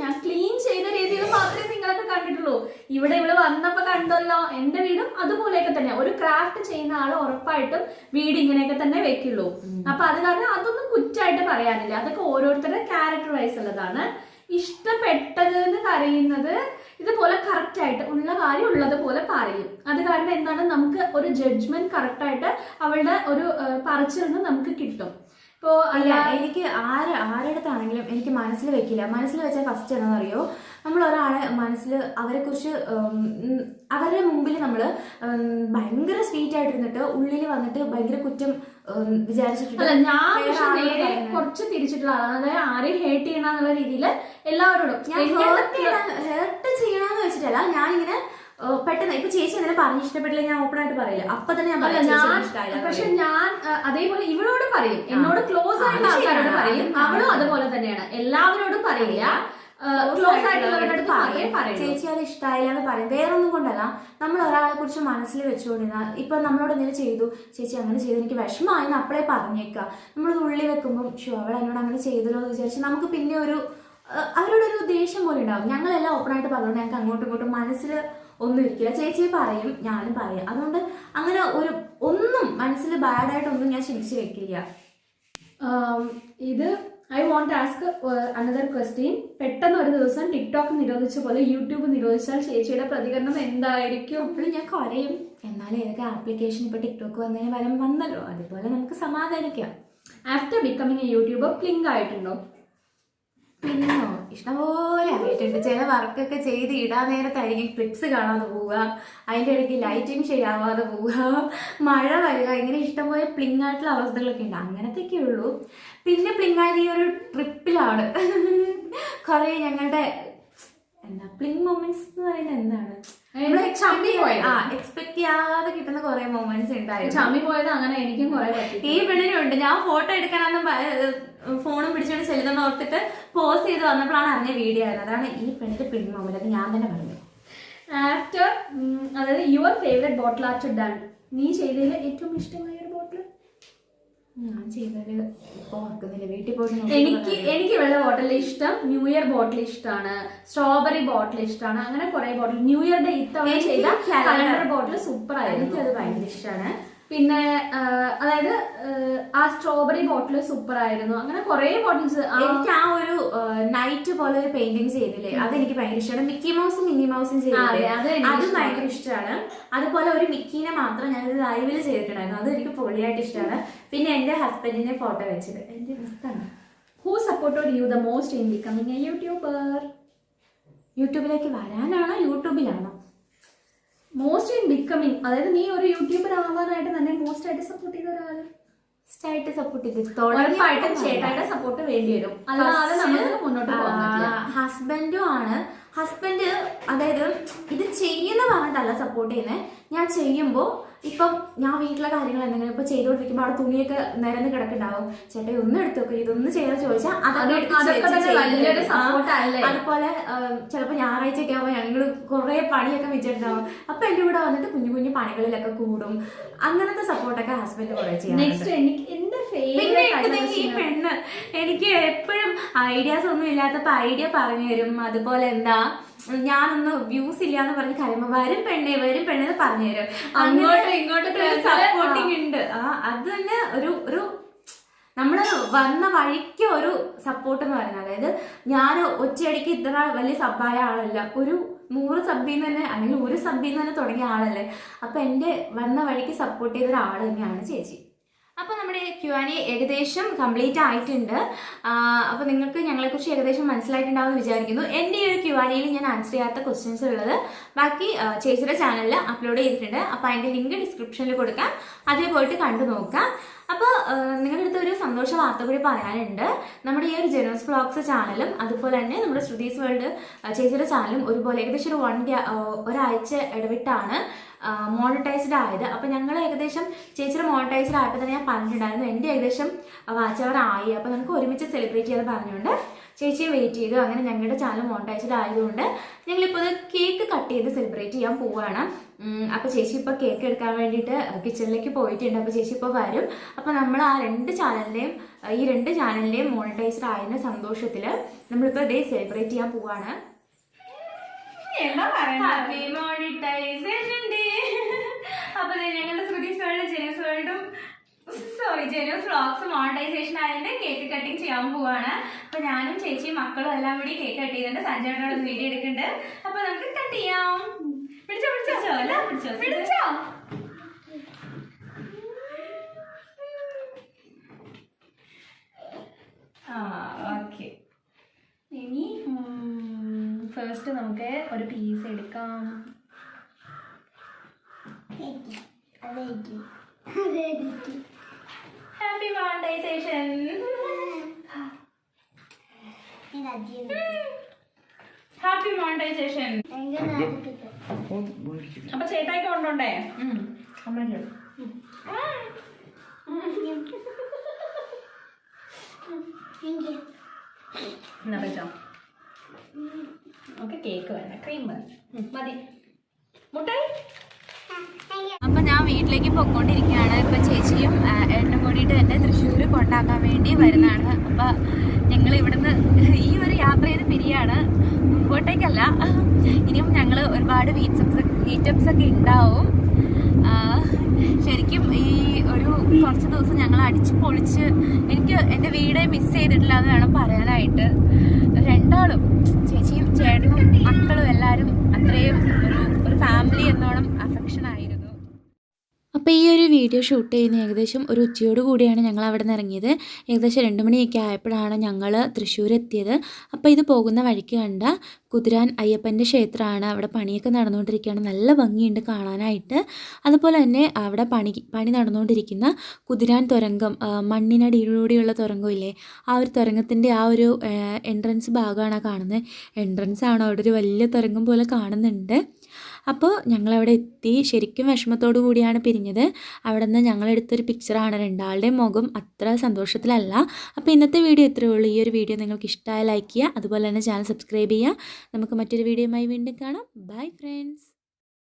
ഞാൻ ക്ലീൻ ചെയ്ത രീതിയിൽ മാത്രമേ നിങ്ങളൊക്കെ കണ്ടിട്ടുള്ളൂ. ഇവിടെ വന്നപ്പോ കണ്ടല്ലോ, എന്റെ വീടും അതുപോലെയൊക്കെ തന്നെ. ഒരു ക്രാഫ്റ്റ് ചെയ്യുന്ന ആള് ഉറപ്പായിട്ടും വീട് ഇങ്ങനെയൊക്കെ തന്നെ വെക്കുള്ളൂ. അപ്പൊ അത് കാരണം അതൊന്നും കുറ്റമായിട്ട് പറയാനില്ല. അതൊക്കെ ഓരോരുത്തരുടെ ക്യാരക്ടർ വൈസ് ഉള്ളതാണ്. ഇഷ്ടപ്പെട്ടത് എന്ന് പറയുന്നത് ഇതുപോലെ കറക്റ്റ് ആയിട്ട് ഉള്ള കാര്യം ഉള്ളതുപോലെ പറയും. അത് കാരണം എന്താണ്, നമുക്ക് ഒരു ജഡ്ജ്മെന്റ് കറക്റ്റ് ആയിട്ട് അവളുടെ ഒരു പറച്ചിൽ നിന്ന് നമുക്ക് കിട്ടും. ഇപ്പോ അല്ല, എനിക്ക് ആരടുത്താണെങ്കിലും എനിക്ക് മനസ്സിൽ വെക്കില്ല. മനസ്സിൽ വെച്ചാൽ ഫസ്റ്റ് എന്താണെന്നറിയോ, നമ്മൾ ഒരാളെ മനസ്സിൽ അവരെക്കുറിച്ച് അവരുടെ മുമ്പിൽ നമ്മൾ ഭയങ്കര സ്വീറ്റ് ആയിട്ടിരുന്നിട്ട് ഉള്ളിൽ വന്നിട്ട് ഭയങ്കര കുറ്റം വിചാരിച്ചിട്ടില്ല. ഞാൻ നേരെ കുറച്ച് തിരിച്ചിട്ടുള്ള ആളാണ്. അതായത് ആരെയും ഹേർട്ട് ചെയ്യണമെന്നുള്ള രീതിയിൽ എല്ലാവരോടും ഹേർട്ട് ചെയ്യണമെന്ന് വെച്ചിട്ടല്ല. ഞാനിങ്ങനെ പെട്ടെന്ന് ഇപ്പൊ ചേച്ചി എന്തെങ്കിലും പറഞ്ഞ് ഇഷ്ടപ്പെട്ടില്ല, ഞാൻ ഓപ്പൺ ആയിട്ട് പറയില്ല. അപ്പൊ തന്നെ പക്ഷെ ഞാൻ അതേപോലെ ഇവളോട് പറയും, എന്നോട് ക്ലോസ് ആയിട്ട് ആൾക്കാരോട് പറയും. അവളും അതുപോലെ തന്നെയാണ്, എല്ലാവരോടും പറയില്ല. ചേച്ചി അത് ഇഷ്ടമായില്ല എന്ന് പറയും. വേറൊന്നും കൊണ്ടല്ല, നമ്മൾ ഒരാളെ കുറിച്ച് മനസ്സിൽ വെച്ചുകൊണ്ടിരുന്നാൽ ഇപ്പൊ നമ്മളോട് എന്തെങ്കിലും ചെയ്തു, ചേച്ചി അങ്ങനെ ചെയ്തു, എനിക്ക് വിഷമമായെന്ന് അപ്പളേ പറഞ്ഞേക്കാം. നമ്മളത് ഉള്ളിൽ വെക്കുമ്പോൾ അവൾ എന്നോട് അങ്ങനെ ചെയ്തല്ലോ എന്ന് വിചാരിച്ച് നമുക്ക് പിന്നെ അവരോടൊരു ദേഷ്യം പോലെ ഉണ്ടാവും. ഞങ്ങളെല്ലാം ഓപ്പണായിട്ട് പറഞ്ഞുകൊണ്ട് ഞങ്ങൾക്ക് അങ്ങോട്ടും ഇങ്ങോട്ടും മനസ്സിൽ ഒന്നും ഇരിക്കില്ല. ചേച്ചി പറയും, ഞാനും പറയും. അതുകൊണ്ട് അങ്ങനെ ഒന്നും മനസ്സിൽ ബാഡായിട്ടൊന്നും ഞാൻ ചിന്തിച്ച് വെക്കില്ല. ഇത് I won't ask another question. പെട്ടെന്ന് ഒരു ദിവസം ടിക്ടോക്ക് നിരോധിച്ച പോലെ യൂട്യൂബ് നിരോധിച്ചാൽ ചേച്ചിയുടെ പ്രതികരണം എന്തായിരിക്കും? അപ്പോഴും ഞാൻ കുറയും. എന്നാലും ഏതൊക്കെ ആപ്ലിക്കേഷൻ ഇപ്പൊ ടിക്ടോക്ക് വന്നല്ലോ, അതുപോലെ നമുക്ക് സമാധാനിക്കാം. ആഫ്റ്റർ ബിക്കമിങ് എ യൂട്യൂബർ പ്ലിങ്ക് ആയിട്ടുണ്ടോ? പിന്നോ ഇഷ്ടംപോലെ ആയിട്ടുണ്ട്. ചില വർക്കൊക്കെ ചെയ്ത് ഇടാൻ നേരത്തായിരിക്കും ക്ലിപ്സ് കാണാതെ പോവുക, അതിൻ്റെ ഇടയ്ക്ക് ലൈറ്റിങ് ശരിയാവാതെ പോവുക, മഴ വരിക, ഇങ്ങനെ ഇഷ്ടംപോലെ പ്ലിങ് ആയിട്ടുള്ള അവസ്ഥകളൊക്കെ ഉണ്ട്. അങ്ങനത്തെയൊക്കെ ഉള്ളൂ. പിന്നെ പ്ലിങ് ആയത് ഈ ഒരു ട്രിപ്പിലാണ്. കുറേ ഞങ്ങളുടെ പ്ലിങ് മൊമെന്റ്സ് എന്ന് പറയുന്നത് എന്താണ്, എക്സ്പെക്ട് ചെയ്യാതെ കിട്ടുന്ന കുറെ മൊമെന്റ്സ് ഉണ്ടായിരുന്നു. ചമ്മി പോയത് അങ്ങനെ എനിക്കും കുറെ പറ്റി. ഈ പെണ്ണിനുണ്ട്. ഞാൻ ഫോട്ടോ എടുക്കാനൊന്നും ഫോണും പിടിച്ചോണ്ട് ചെല്ലുന്ന ഓർത്തിട്ട് പോസ്റ്റ് ചെയ്ത് വന്നപ്പോഴാണ് അറിഞ്ഞ വീഡിയോ ആയിരുന്നു. അതാണ് ഈ പെണ്ണിന്റെ പ്ലിങ് മൊമെന്റ്. അത് ഞാൻ തന്നെ പറഞ്ഞു. ആഫ്റ്റർ അതായത് your favourite bottle art done. നീ ചെയ്തതിൽ ഏറ്റവും ഇഷ്ടമായ ഒരു ബോട്ടിൽ? ഞാൻ ചെയ്തത് ഇപ്പൊ ഓർക്കുന്നില്ല, വീട്ടിൽ പോയിട്ട്. എനിക്ക് വെള്ള ബോട്ടിൽ ഇഷ്ടം, ന്യൂ ഇയർ ബോട്ടിൽ ഇഷ്ടമാണ്, സ്ട്രോബെറി ബോട്ടിൽ ഇഷ്ടമാണ്. അങ്ങനെ കുറെ ബോട്ടിൽ. ന്യൂ ഇയറിന്റെ ഇത്തവണ ചെയ്ത കലണ്ടർ ബോട്ടിൽ സൂപ്പർ ആയിരുന്നു, അത് ഭയങ്കര ഇഷ്ടമാണ്. പിന്നെ അതായത് ആ സ്ട്രോബെറി ബോട്ടിൽ സൂപ്പർ ആയിരുന്നു. അങ്ങനെ കുറെ ബോട്ടിൽസ്. എനിക്ക് ആ ഒരു നൈറ്റ് പോലെ ഒരു പെയിന്റിങ് ചെയ്തില്ലേ, അതെനിക്ക് ഭയങ്കര ഇഷ്ടമാണ്. മിക്കി മൗസും മിനി മൗസും ചെയ്തില്ലേ, അത് ഭയങ്കര ഇഷ്ടമാണ്. അതുപോലെ ഒരു മിക്കീനെ മാത്രം ഞാൻ ലൈവിൽ ചെയ്തിട്ടുണ്ടായിരുന്നു, അത് എനിക്ക് പൊളിയായിട്ട് ഇഷ്ടമാണ്. പിന്നെ എന്റെ ഹസ്ബൻഡിന്റെ ഫോട്ടോ വെച്ചത് എന്റെ ഇഷ്ടമാണ്. Who supported you the most in becoming a YouTuber? യൂട്യൂബിലേക്ക് വരാനാണോ യൂട്യൂബിലാണോ? മോസ്റ്റ് ഇൻ ബിക്കമിങ്, അതായത് നീ ഒരു യൂട്യൂബർ ആവാനായിട്ട് തന്നെ മോസ്റ്റ് ആയിട്ട് സപ്പോർട്ട് ചെയ്ത ഒരാള്? ആയിട്ട് സപ്പോർട്ട് ചെയ്ത് ഉറപ്പായിട്ടും ചേട്ടായുടെ സപ്പോർട്ട് വേണ്ടി വരും, അല്ലാതെ നമ്മൾ മുന്നോട്ട് പോകാൻ പറ്റില്ല. ഹസ്ബൻഡും ആണ്. ഹസ്ബൻഡ് അതായത് ഇത് ചെയ്യുന്ന പറഞ്ഞിട്ടല്ല സപ്പോർട്ട് ചെയ്യുന്നത്. ഞാൻ ചെയ്യുമ്പോൾ ഇപ്പം ഞാൻ വീട്ടിലെ കാര്യങ്ങൾ എന്തെങ്കിലും ഇപ്പൊ ചെയ്തുകൊണ്ടിരിക്കുമ്പോൾ അവിടെ തുണിയൊക്കെ നിരന്ന് കിടക്കുന്നുണ്ടാവും, ചേട്ടാ ഒന്ന് എടുത്തു വെക്കും, ഇതൊന്ന് ചെയ്യാൻ ചോദിച്ചാൽ അതുപോലെ ചിലപ്പോൾ ഞായറാഴ്ചയൊക്കെ ആകുമ്പോൾ ഞങ്ങൾ കുറേ പണിയൊക്കെ വെച്ചിട്ടുണ്ടാവും. അപ്പൊ എൻ്റെ കൂടെ വന്നിട്ട് കുഞ്ഞു കുഞ്ഞു പണികളിലൊക്കെ കൂടും. അങ്ങനത്തെ സപ്പോർട്ടൊക്കെ ഹസ്ബൻഡ് കുറെ ചെയ്യാം. ഈ പെണ്ണ് എനിക്ക് എപ്പോഴും ഐഡിയാസ് ഒന്നും ഇല്ലാത്തപ്പോ ഐഡിയ പറഞ്ഞു തരും. അതുപോലെ എന്താ ഞാനൊന്ന് വ്യൂസ് ഇല്ലാന്ന് പറഞ്ഞ് കരുമ്പോ വരും പെണ്ണെന്ന് പറഞ്ഞു തരും. അങ്ങോട്ടും ഇങ്ങോട്ടും സപ്പോർട്ടിങ് ഉണ്ട്. അത് തന്നെ ഒരു നമ്മള് വന്ന വഴിക്ക് ഒരു സപ്പോർട്ട് എന്ന് പറയുന്നത്. അതായത് ഞാൻ ഒറ്റയടിക്ക് ഇത്ര വലിയ സബ്ബായ ആളല്ല, ഒരു 100 സബ്ബിൽ നിന്ന് തന്നെ അല്ലെങ്കിൽ 1 സബ്ബിൽ നിന്ന് തന്നെ തുടങ്ങിയ ആളല്ലേ. അപ്പൊ എൻ്റെ വന്ന വഴിക്ക് സപ്പോർട്ട് ചെയ്ത ഒരാൾ തന്നെയാണ് ചേച്ചി. അപ്പോൾ നമ്മുടെ Q&A ഏകദേശം കംപ്ലീറ്റ് ആയിട്ടുണ്ട്. അപ്പോൾ നിങ്ങൾക്ക് ഞങ്ങളെക്കുറിച്ച് ഏകദേശം മനസ്സിലായിട്ടുണ്ടാവുമെന്ന് വിചാരിക്കുന്നു. എൻ്റെ ഈ ഒരു Q&Aയിൽ ഞാൻ ആൻസർ ചെയ്യാത്ത ക്വസ്റ്റ്യൻസ് ഉള്ളത് ബാക്കി ചേച്ചിയുടെ ചാനലിൽ അപ്ലോഡ് ചെയ്തിട്ടുണ്ട്. അപ്പോൾ അതിൻ്റെ ലിങ്ക് ഡിസ്ക്രിപ്ഷനിൽ കൊടുക്കാം, അതേ പോയിട്ട് കണ്ടു നോക്കാം. അപ്പോൾ നിങ്ങളുടെ അടുത്ത് ഒരു സന്തോഷ വാർത്ത കൂടി പറയാനുണ്ട്. നമ്മുടെ ഈ ഒരു ജെനോസ് വ്ളോഗ്സ് ചാനലും അതുപോലെ തന്നെ നമ്മുടെ ശ്രുതീസ് വേൾഡ് ചേച്ചിയുടെ ചാനലും ഒരുപോലെ ഏകദേശം ഒരാഴ്ച ഇടവിട്ടാണ് മോണിറ്റൈസ്ഡ് ആയത്. അപ്പം ഞങ്ങൾ ഏകദേശം ചേച്ചിയുടെ മോണിറ്റൈസ്ഡ് ആയപ്പോൾ തന്നെ ഞാൻ പറഞ്ഞിട്ടുണ്ടായിരുന്നു എൻ്റെ ഏകദേശം വാച്ച് അവർ ആയി, അപ്പോൾ നമുക്ക് ഒരുമിച്ച് സെലിബ്രേറ്റ് ചെയ്ത് പറഞ്ഞുകൊണ്ട് ചേച്ചിയെ വെയിറ്റ് ചെയ്തു. അങ്ങനെ ഞങ്ങളുടെ ചാനൽ മോണിറ്റൈസ്ഡ് ആയതുകൊണ്ട് ഞങ്ങളിപ്പോൾ അത് കേക്ക് കട്ട് ചെയ്ത് സെലിബ്രേറ്റ് ചെയ്യാൻ പോവുകയാണ്. അപ്പോൾ ചേച്ചി ഇപ്പോൾ കേക്ക് എടുക്കാൻ വേണ്ടിയിട്ട് കിച്ചണിലേക്ക് പോയിട്ടുണ്ട്. അപ്പോൾ ചേച്ചി ഇപ്പോൾ വരും. അപ്പോൾ നമ്മൾ ഈ രണ്ട് ചാനലിൻ്റെയും മോണിറ്റൈസ്ഡ് ആയതിൻ്റെ സന്തോഷത്തിൽ നമ്മളിപ്പോൾ ഇതേ സെലിബ്രേറ്റ് ചെയ്യാൻ പോവുകയാണ്. അപ്പൊ ഞങ്ങളുടെ Shruthi's world Jeno's vlogs monetization ആയതിന്റെ കേക്ക് കട്ടിങ് ചെയ്യാൻ പോവാണ്. അപ്പൊ ഞാനും ചേച്ചിയും മക്കളും എല്ലാം കൂടി കേക്ക് കട്ട് ചെയ്തിട്ടുണ്ട്. സഞ്ജയോട് വീഡിയോ എടുക്കുന്നുണ്ട്. അപ്പൊ നമുക്ക് കട്ട് ചെയ്യാം. പിടിച്ചോ ഓക്കെ. ഇനി ഫസ്റ്റ് നമുക്ക് ഒരു പീസ് എടുക്കാം. Happy monetisation. Happy monetisation. അപ്പൊ ചേട്ടായിക്ക് കൊണ്ടോണ്ടേ? എന്നാ വെച്ചോ. നമുക്ക് കേക്ക് വേണ്ട, ക്രീം മതി. മുട്ടായി. അപ്പൊ ഞാൻ വീട്ടിലേക്ക് പൊക്കോണ്ടിരിക്കുകയാണ്. ഇപ്പൊ ചേച്ചിയും ഏട്ടനും കൂടിയിട്ട് എന്നെ തൃശ്ശൂർ കൊണ്ടാക്കാൻ വേണ്ടി വരുന്നതാണ്. അപ്പൊ ഞങ്ങൾ ഇവിടുന്ന് ഈ ഒരു യാത്ര ചെയ്ത് പിരിയാണ്, മുമ്പോട്ടേക്കല്ല. ഇനിയും ഞങ്ങൾ ഒരുപാട് മീറ്റപ്സ് ഒക്കെ ഉണ്ടാവും. ശരിക്കും ഈ ഒരു കുറച്ച് ദിവസം ഞങ്ങൾ അടിച്ച് പൊളിച്ച് എനിക്ക് എൻ്റെ വീട് മിസ് ചെയ്തിട്ടില്ല എന്ന് വേണം പറയാനായിട്ട്. രണ്ടാളും ചേച്ചിയും ചേട്ടനും മക്കളും എല്ലാവരും അത്രയും ഒരു ഫാമിലി എന്നോണം അഫെക്ഷൻ ആയിരുന്നു. അപ്പോൾ ഈ ഒരു വീഡിയോ ഷൂട്ട് ചെയ്യുന്ന ഏകദേശം ഒരു ഉച്ചയോട് കൂടിയാണ് ഞങ്ങൾ അവിടെ നിന്ന് ഇറങ്ങിയത്. ഏകദേശം 2 മണിയൊക്കെ ആയപ്പോഴാണ് ഞങ്ങൾ തൃശ്ശൂർ എത്തിയത്. അപ്പോൾ ഇത് പോകുന്ന വഴിക്ക് കണ്ട കുതിരാൻ അയ്യപ്പൻ്റെ ക്ഷേത്രമാണ്. അവിടെ പണിയൊക്കെ നടന്നുകൊണ്ടിരിക്കുകയാണ്, നല്ല ഭംഗിയുണ്ട് കാണാനായിട്ട്. അതുപോലെ തന്നെ അവിടെ പണി നടന്നുകൊണ്ടിരിക്കുന്ന കുതിരാൻ തുരങ്കം, മണ്ണിനടിയിലൂടെയുള്ള തുരങ്കമില്ലേ, ആ ഒരു തുരങ്കത്തിൻ്റെ ആ ഒരു എൻട്രൻസ് ഭാഗമാണ് കാണുന്നത്. എൻട്രൻസ് ആണോ, അവിടെ ഒരു വലിയ തുരങ്കം പോലെ കാണുന്നുണ്ട്. അപ്പോൾ ഞങ്ങളവിടെ എത്തി. ശരിക്കും വിഷമത്തോടു കൂടിയാണ് പിരിഞ്ഞത്. അവിടെ നിന്ന് ഞങ്ങളെടുത്തൊരു പിക്ചറാണ്. രണ്ടാളുടെയും മുഖം അത്ര സന്തോഷത്തിലല്ല. അപ്പോൾ ഇന്നത്തെ വീഡിയോ ഇത്രയേ ഉള്ളൂ. ഈ ഒരു വീഡിയോ നിങ്ങൾക്ക് ഇഷ്ടമായ ലൈക്ക് ചെയ്യുക, അതുപോലെ തന്നെ ചാനൽ സബ്സ്ക്രൈബ് ചെയ്യുക. നമുക്ക് മറ്റൊരു വീഡിയോയുമായി വീണ്ടും കാണാം. Bye friends.